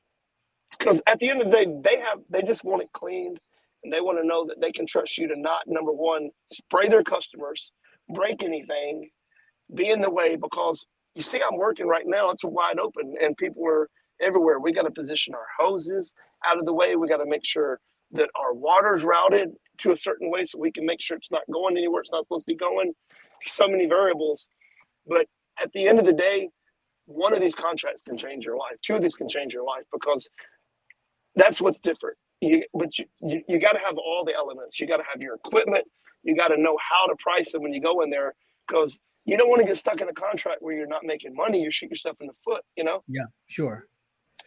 because at the end of the day, they just want it cleaned, and they want to know that they can trust you to not, number one, spray their customers, break anything, be in the way, because you see I'm working right now. It's wide open, and people are everywhere. We got to position our hoses out of the way. We got to make sure that our water's routed to a certain way so we can make sure it's not going anywhere it's not supposed to be going. So many variables. But at the end of the day, one of these contracts can change your life. Two of these can change your life, because that's what's different. But you got to have all the elements. You got to have your equipment. You got to know how to price it when you go in there, because you don't want to get stuck in a contract where you're not making money. You shoot yourself in the foot, Yeah, sure.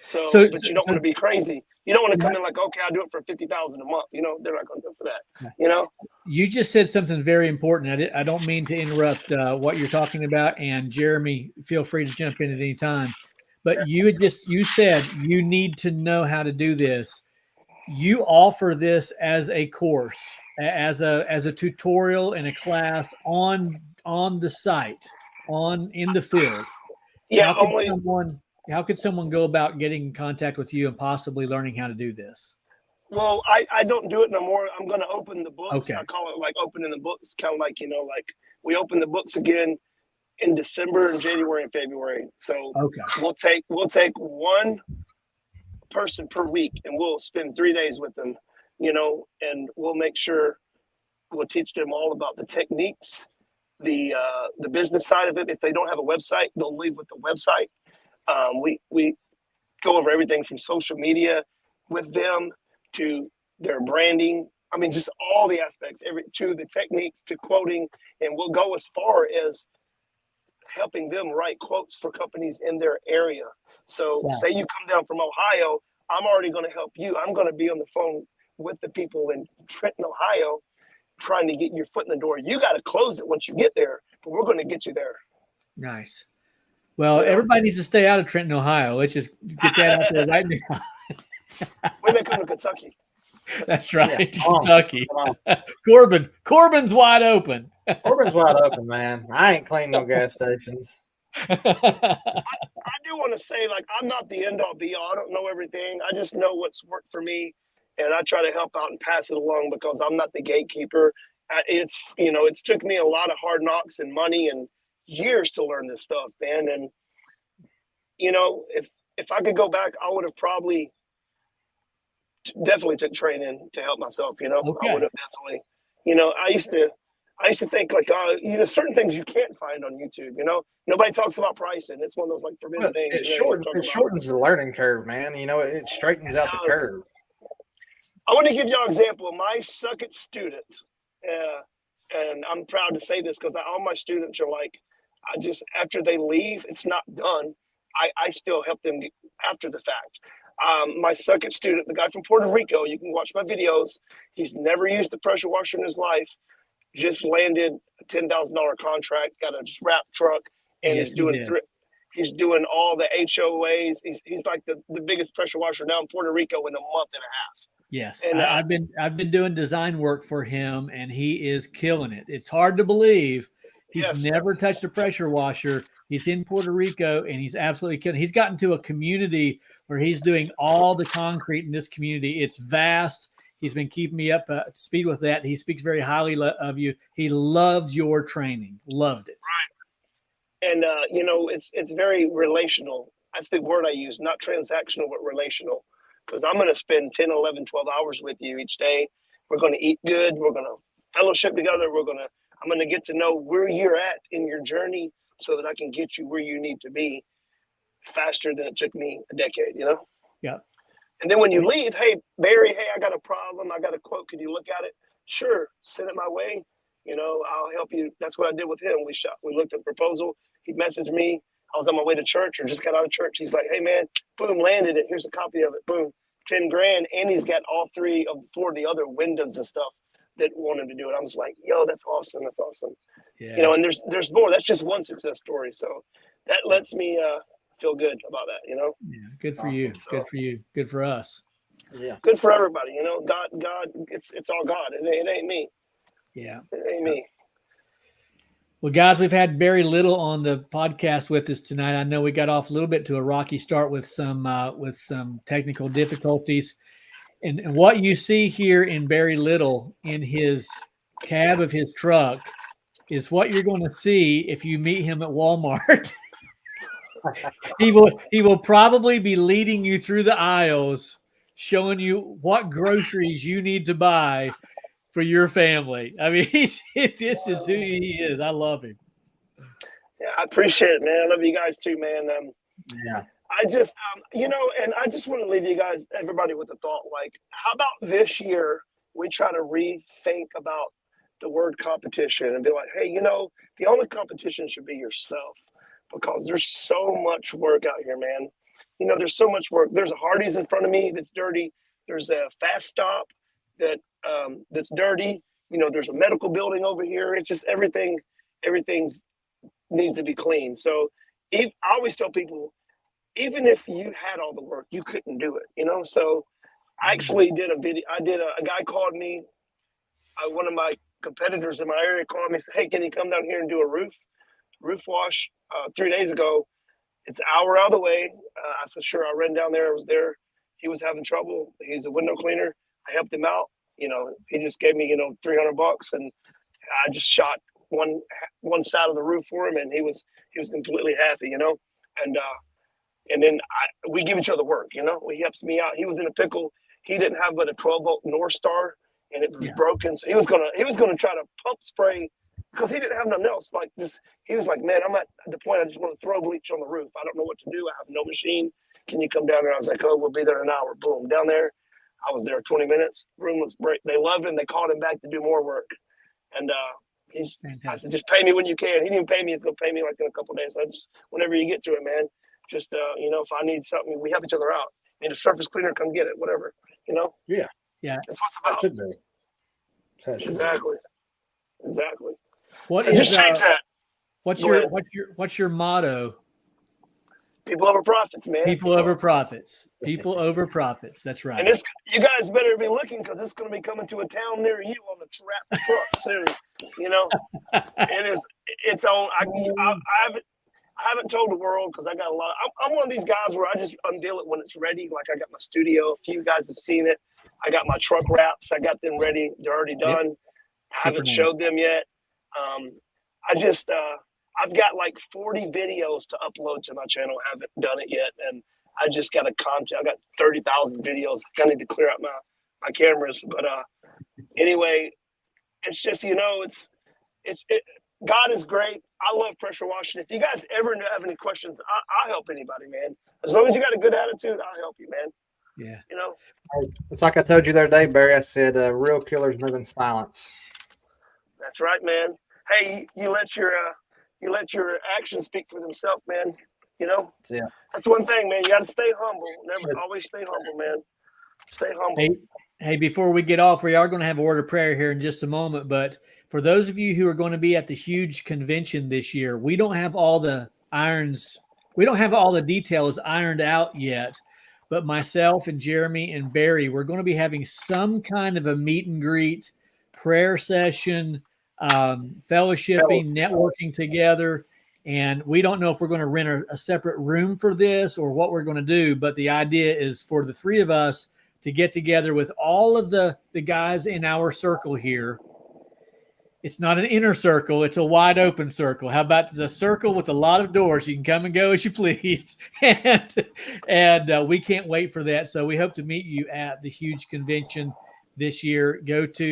So but you don't want to be crazy. You don't want to come in like, okay, I'll do it for $50,000 a month. They're not going to do it for that. You just said something very important. I don't mean to interrupt what you're talking about, and Jeremy, feel free to jump in at any time. But you said you need to know how to do this. You offer this as a course, as a tutorial and a class on the site, in the field. Yeah. How could someone go about getting in contact with you and possibly learning how to do this? Well, I don't do it no more. I'm going to open the books. Okay. I call it like opening the books, kind of like, like we open the books again in December and January and February. So we'll take one person per week, and we'll spend 3 days with them, and we'll make sure we'll teach them all about the techniques, the business side of it. If they don't have a website, they'll leave with the website. We go over everything from social media with them to their branding. I mean, just all the aspects, to the techniques, to quoting, and we'll go as far as helping them write quotes for companies in their area. So say you come down from Ohio, I'm already going to help you. I'm going to be on the phone with the people in Trenton, Ohio, trying to get your foot in the door. You got to close it once you get there, but we're going to get you there. Nice. Well, everybody needs to stay out of Trenton, Ohio. Let's just get that out there right now. We may come to Kentucky. That's right, Kentucky. Corbin's wide open. Corbin's wide open, man. I ain't cleaned no gas stations. I do want to say, like, I'm not the end all be all. I don't know everything. I just know what's worked for me, and I try to help out and pass it along, because I'm not the gatekeeper. It's took me a lot of hard knocks and money and years to learn this stuff, man. And if I could go back, I would have probably definitely took training to help myself. I would have definitely. I used to think like, certain things you can't find on YouTube. Nobody talks about pricing. It's one of those like forbidden things. It shortens the learning curve, man. It straightens out the curve. I want to give y'all an example. My second student, and I'm proud to say this because all my students are like, after they leave, it's not done. I still help them after the fact. My second student, the guy from Puerto Rico, you can watch my videos. He's never used a pressure washer in his life. Just landed a $10,000 contract, got a wrap truck, and he's doing all the HOAs. He's like the biggest pressure washer now in Puerto Rico in a month and a half. Yes, And I've been doing design work for him, and he is killing it. It's hard to believe he's yes, never touched a pressure washer. He's in Puerto Rico, and he's absolutely killing. He's gotten to a community where he's doing all the concrete in this community. It's vast. He's been keeping me up to speed with that. He speaks very highly of you. He loved your training, loved it. and you know, it's very relational. That's the word I use, not transactional, but relational. Because I'm going to spend 10, 11, 12 hours with you each day. We're going to eat good. We're going to fellowship together. I'm going to get to know where you're at in your journey so that I can get you where you need to be faster than it took me a decade, you know? Yeah. And then when you leave, hey, Barry, hey, I got a problem. I got a quote. Can you look at it? Sure. Send it my way. You know, I'll help you. That's what I did with him. We looked at the proposal. He messaged me. I was on my way to church or just got out of church. He's like, hey, man, boom, landed it. Here's a copy of it. Boom, 10 grand. And he's got all 4 of the other windows and stuff that wanted to do it. I was like, yo, that's awesome. That's awesome. Yeah. You know, and there's more. That's just one success story. So that lets me feel good about that, you know? Yeah. Good for you. So, Good for you. Good for us. Yeah. Good for everybody. You know, God, it's all God. It ain't me. Yeah. It ain't me. Well, guys, we've had Barry Little on the podcast with us tonight. I know we got off a little bit to a rocky start with some technical difficulties, and what you see here in Barry Little in his cab of his truck is what you're going to see if you meet him at Walmart. He will probably be leading you through the aisles, showing you what groceries you need to buy for your family. I mean, this is who he is. I love him. Yeah, I appreciate it, man. I love you guys too, man. Yeah. I just, you know, and I just want to leave you guys, everybody, with a thought. Like, how about this year we try to rethink about the word competition and be like, hey, you know, the only competition should be yourself, because there's so much work out here, man. You know, there's so much work. There's a Hardee's in front of me that's dirty. There's a Fast Stop that's dirty. You know, there's a medical building over here. It's just everything's needs to be clean. So I always tell people, even if you had all the work, you couldn't do it, you know? So I actually did a video. A guy called me, one of my competitors in my area called me and said, hey, can you come down here and do a roof wash 3 days ago? It's an hour out of the way. I said, sure. I ran down there. I was there. He was having trouble. He's a window cleaner. I helped him out. You know, he just gave me, you know, $300, and I just shot one side of the roof for him, and he was completely happy, you know. And then we give each other work, you know. He helps me out. He was in a pickle. He didn't have but a 12-volt North Star, and it was broken. So he was gonna try to pump spray because he didn't have nothing else. Like this, he was like, man, I'm at the point I just want to throw bleach on the roof. I don't know what to do. I have no machine. Can you come down there? I was like, oh, we'll be there in an hour. Boom, down there. I was there 20 minutes. Room was great. They loved him. They called him back to do more work. And I said, just pay me when you can. He didn't pay me. He's going to pay me like in a couple of days. So whenever you get to it, man, just, you know, if I need something, we help each other out. Need a surface cleaner, come get it, whatever, you know? Yeah. Yeah. That's what it's about. That should be. Exactly. What so is just change that. What's your motto? People over profits, man. People over profits. People over profits. That's right. And you guys better be looking, because it's going to be coming to a town near you on the truck soon. You know, it's on. I haven't told the world because I got a lot. I'm one of these guys where I just unveil it when it's ready. Like I got my studio. A few guys have seen it. I got my truck wraps. I got them ready. They're already done. Yep. I haven't showed them yet. I've got like 40 videos to upload to my channel. I haven't done it yet. And I just got I got 30,000 videos. I need to clear out my cameras. But anyway, it's just, you know, God is great. I love pressure washing. If you guys ever have any questions, I'll help anybody, man. As long as you got a good attitude, I'll help you, man. Yeah. You know? It's like I told you the other day, Barry. I said, real killers move in silence. That's right, man. Hey, you let your actions speak for themselves, man. You know? Yeah. That's one thing, man. You got to stay humble. Always stay humble, man. Stay humble. Hey, before we get off, we are going to have a word of prayer here in just a moment. But for those of you who are going to be at the huge convention this year, we don't have all the irons. We don't have all the details ironed out yet. but myself and Jeremy and Barry, we're going to be having some kind of a meet and greet, prayer session, fellowshipping, networking together. And we don't know if we're going to rent a separate room for this or what we're going to do. But the idea is for the three of us to get together with all of the guys in our circle here. It's not an inner circle. It's a wide open circle. How about the circle with a lot of doors? You can come and go as you please. and we can't wait for that. So we hope to meet you at the huge convention this year. Go to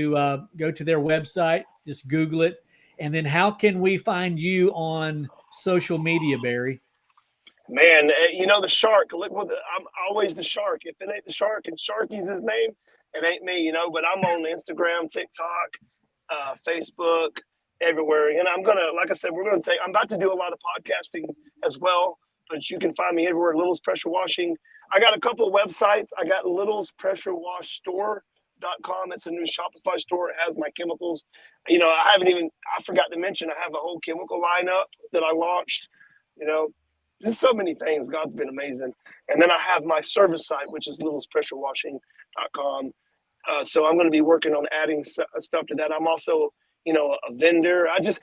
their website. Just Google it. And then how can we find you on social media, Barry? Man, the shark. Look, I'm always the shark. If it ain't the shark and Sharky's his name, it ain't me, But I'm on Instagram, TikTok, Facebook, everywhere. And I'm gonna, like I said, I'm about to do a lot of podcasting as well. But you can find me everywhere. Little's Pressure Washing. I got a couple of websites. I got Little's Pressure Wash Store.com. It's a new Shopify store. It has my chemicals. I forgot to mention I have a whole chemical lineup that I launched. There's so many things. God's been amazing. And then I have my service site, which is littlespressurewashing.com. So I'm going to be working on adding stuff to that. I'm also, a vendor. I just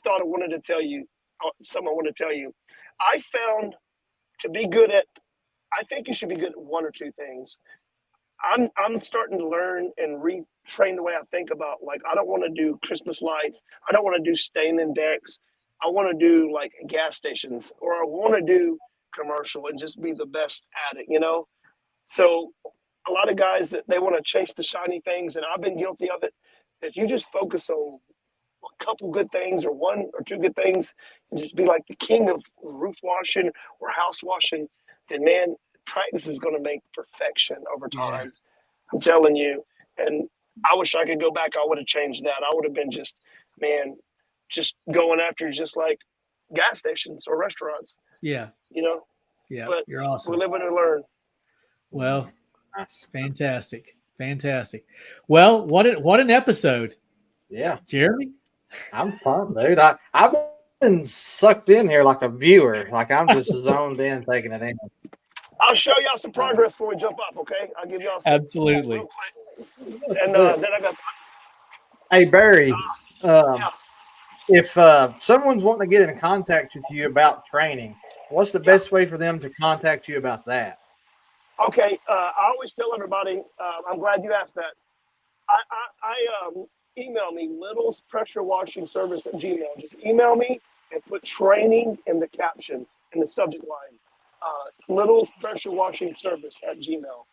thought I wanted to tell you something. I want to tell you. I found to be good at, I think you should be good at one or two things. I'm starting to learn and retrain the way I think about, like, I don't want to do Christmas lights. I don't want to do staining decks. I want to do like gas stations, or I want to do commercial and just be the best at it, So a lot of guys that they want to chase the shiny things, and I've been guilty of it. If you just focus on a couple good things or one or two good things and just be like the king of roof washing or house washing, then man, practice is going to make perfection over time. Yeah. I'm telling you. And I wish I could go back. I would have changed that. I would have been just going after just like gas stations or restaurants. Yeah. Yeah, but you're awesome. We live and learn. Well, that's fantastic. Well, what an episode. Yeah. Jeremy? I'm pumped, dude. I've been sucked in here like a viewer. Like I'm just zoned in, taking it in. I'll show y'all some progress before we jump off, okay? I'll give y'all some. Absolutely. And then I got. Hey, Barry. If someone's wanting to get in contact with you about training, what's the best way for them to contact you about that? Okay. I always tell everybody, I'm glad you asked that. I email me, Little's Pressure Washing Service at Gmail. Just email me and put training in the caption, in the subject line. Little's Pressure Washing Service at Gmail.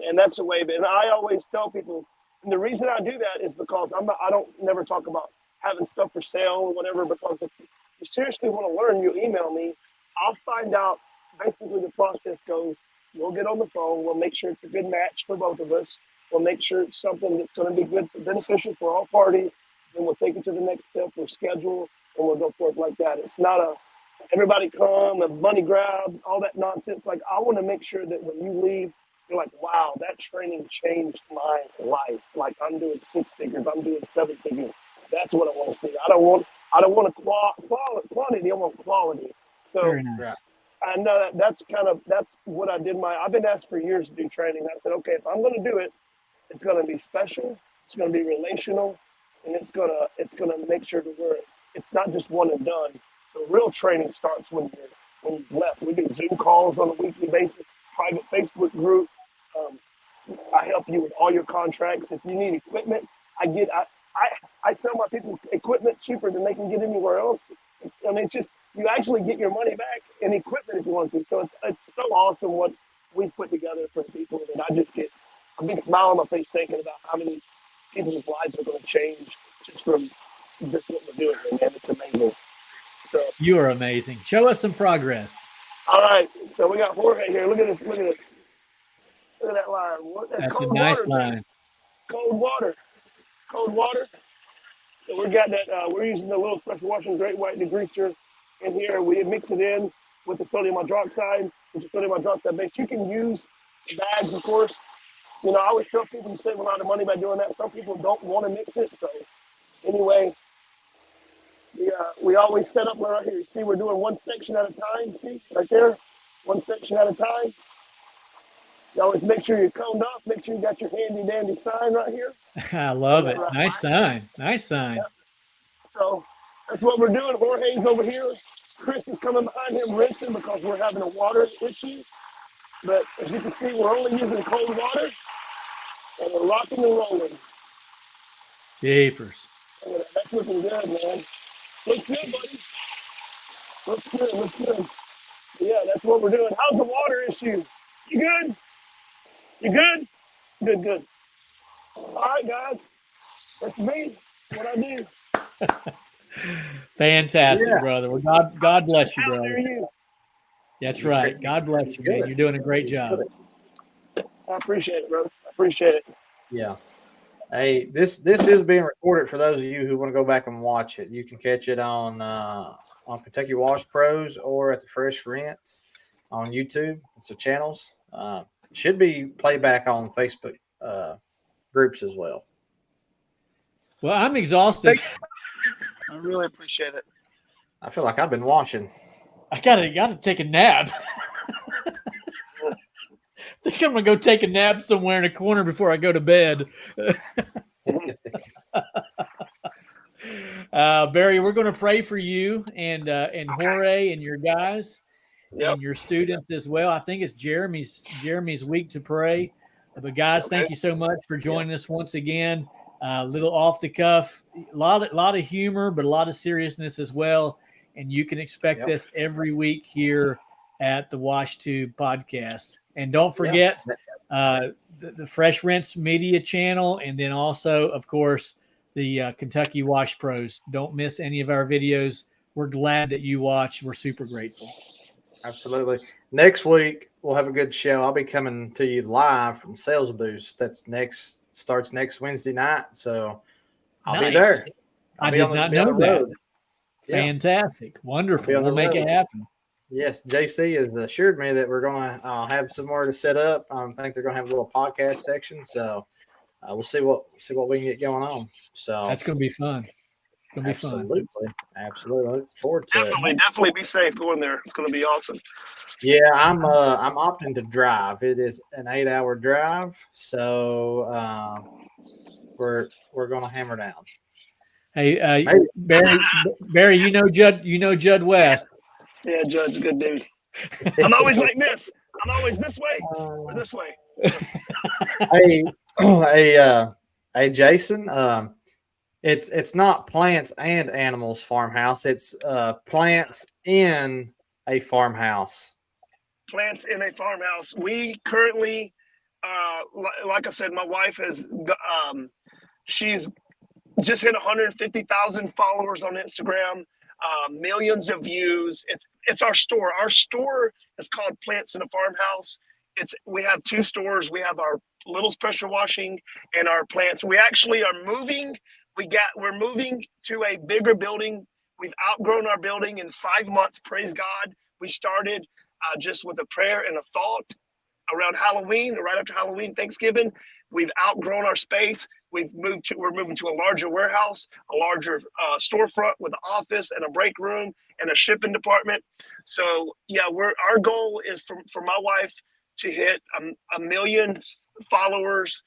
And that's the way. And I always tell people, and the reason I do that is because I don't never talk about having stuff for sale or whatever, because if you seriously want to learn, you email me. I'll find out basically the process goes. We'll get on the phone. We'll make sure it's a good match for both of us. We'll make sure it's something that's going to be good, beneficial for all parties. Then we'll take it to the next step. We'll schedule, and we'll go forth like that. It's not everybody come, a money grab, all that nonsense. Like, I want to make sure that when you leave, you're like, wow, that training changed my life. Like, I'm doing 6 figures. I'm doing 7 figures. That's what I want to see. I don't want quantity. I want quality. So very nice. I know that's what I did. I've been asked for years to do training. I said, okay, if I'm going to do it, it's going to be special. It's going to be relational, and it's going to make sure that it's not just one and done. The real training starts when you've left. We do Zoom calls on a weekly basis, private Facebook group. I help you with all your contracts. If you need equipment, I sell my people equipment cheaper than they can get anywhere else. It's just, you actually get your money back in equipment if you want to. So it's so awesome what we put together for people that I've been smiling on my face thinking about how many people's lives are going to change just from this what we're doing, man. It's amazing. So you are amazing. Show us some progress. All right. So we got Jorge here. Look at this. Look at that line. That's a nice line. Cold water. So we got that. We're using the Little's Pressure Washing Great White Degreaser in here. We mix it in with the sodium hydroxide, which is sodium hydroxide base. You can use bags, of course. I always tell people you save a lot of money by doing that. Some people don't want to mix it. So anyway, we always set up right here. You see, we're doing one section at a time. See, right there. one section at a time. You always make sure you're coned off. Make sure you got your handy dandy sign right here. I love it. Right. Nice sign. Nice sign. Yep. So that's what we're doing. Jorge's over here. Chris is coming behind him rinsing because we're having a water issue. But as you can see, we're only using cold water and we're rocking and rolling. Jeepers. That's looking good, man. Looks good, buddy. Looks good, looks good. Yeah, that's what we're doing. How's the water issue? You good? You good? Good, good. All right, guys. That's me. What I do. Fantastic, Yeah. brother. Well, God bless you, How brother. dare you? That's right. God bless you, man. You're doing a great job. I appreciate it, brother. I appreciate it. Yeah. Hey, this is being recorded for those of you who want to go back and watch it. You can catch it on Kentucky Wash Pros or at the Fresh Rinse on YouTube. It's the channels. Should be playback on Facebook groups as well. Well, I'm exhausted. I really appreciate it. I feel like I've been washing. I gotta take a nap. I think I'm gonna go take a nap somewhere in a corner before I go to bed. Barry, we're going to pray for you and Jorge and your guys and your students as well. I think it's Jeremy's week to pray. But guys, thank you so much for joining us once again. A little off the cuff, a lot of humor, but a lot of seriousness as well. And you can expect this every week here at the Wash Tube podcast. And don't forget the Fresh Rinse Media channel, and then also, of course, the Kentucky Wash Pros. Don't miss any of our videos. We're glad that you watch. We're super grateful. Absolutely. Next week we'll have a good show. I'll be coming to you live from Sales Boost. That's starts next Wednesday night. So I'll be there. I did not know that. Yeah. Fantastic. Wonderful. We'll make it happen. Yes, JC has assured me that we're going to have somewhere to set up. I think they're going to have a little podcast section. So we'll see what we can get going on. So that's going to be fun. It's going to be fun. Absolutely. Look forward to it. Definitely be safe going there. It's going to be awesome. Yeah, I'm opting to drive. It is an 8-hour drive, so we're going to hammer down. Hey, Barry, you know Judd West. Yeah, Judd's a good dude. I'm always like this. I'm always this way or this way. Hey, Jason. It's not plants and animals farmhouse. It's plants in a farmhouse. Plants in a farmhouse. We currently, like I said, my wife has, she's just hit 150,000 followers on Instagram, millions of views. It's our store. Our store is called Plants in a Farmhouse. We have 2 stores. We have our Little's pressure washing and our plants. We actually are moving. We're moving to a bigger building. We've outgrown our building in 5 months. Praise God. We started just with a prayer and a thought around Halloween, right after Halloween, Thanksgiving. We've outgrown our space. We're moving to a larger warehouse, a larger storefront with an office and a break room and a shipping department. So yeah, our goal is for my wife to hit a million followers.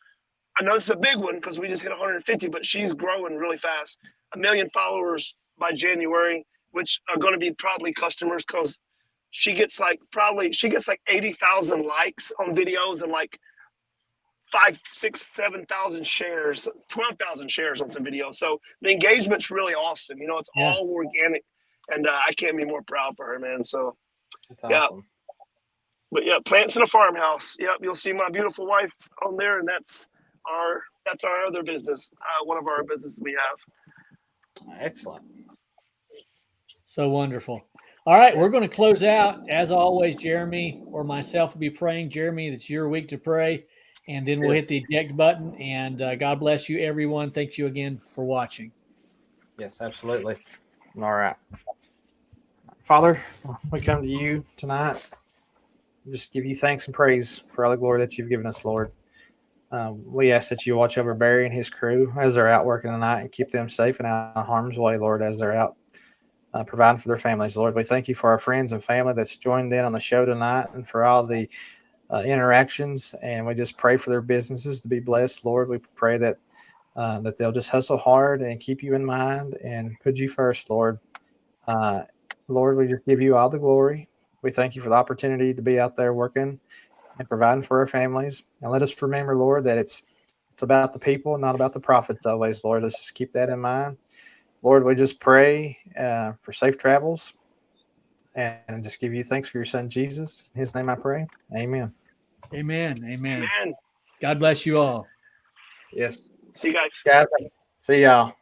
I know it's a big one because we just hit 150, but she's growing really fast. 1 million followers by January, which are going to be probably customers because she gets like 80,000 likes on videos and like 5, 6, 7,000 shares, 12,000 shares on some videos. So the engagement's really awesome. It's all organic, and I can't be more proud for her, man. So that's awesome. But yeah, Plants in a Farmhouse. Yep, you'll see my beautiful wife on there, and that's our other business, one of our businesses we have. Excellent. So wonderful. All right, we're going to close out. As always, Jeremy or myself will be praying. Jeremy, it's your week to pray, and then we'll hit the eject button. And God bless you, everyone. Thank you again for watching. Yes, absolutely. All right. Father, we come to you tonight. Just give you thanks and praise for all the glory that you've given us, Lord. We ask that you watch over Barry and his crew as they're out working tonight and keep them safe and out of harm's way, Lord, as they're out providing for their families, Lord. We thank you for our friends and family that's joined in on the show tonight and for all the interactions. And we just pray for their businesses to be blessed, Lord. We pray that that they'll just hustle hard and keep you in mind and put you first, Lord. Lord, we just give you all the glory. We thank you for the opportunity to be out there working and providing for our families. And let us remember, Lord, that it's about the people, not about the profits always, Lord. Let's just keep that in mind. Lord, we just pray for safe travels and just give you thanks for your son, Jesus. In his name I pray. Amen. Amen. Amen. Man, God bless you all. Yes. see you guys. Guys, see y'all.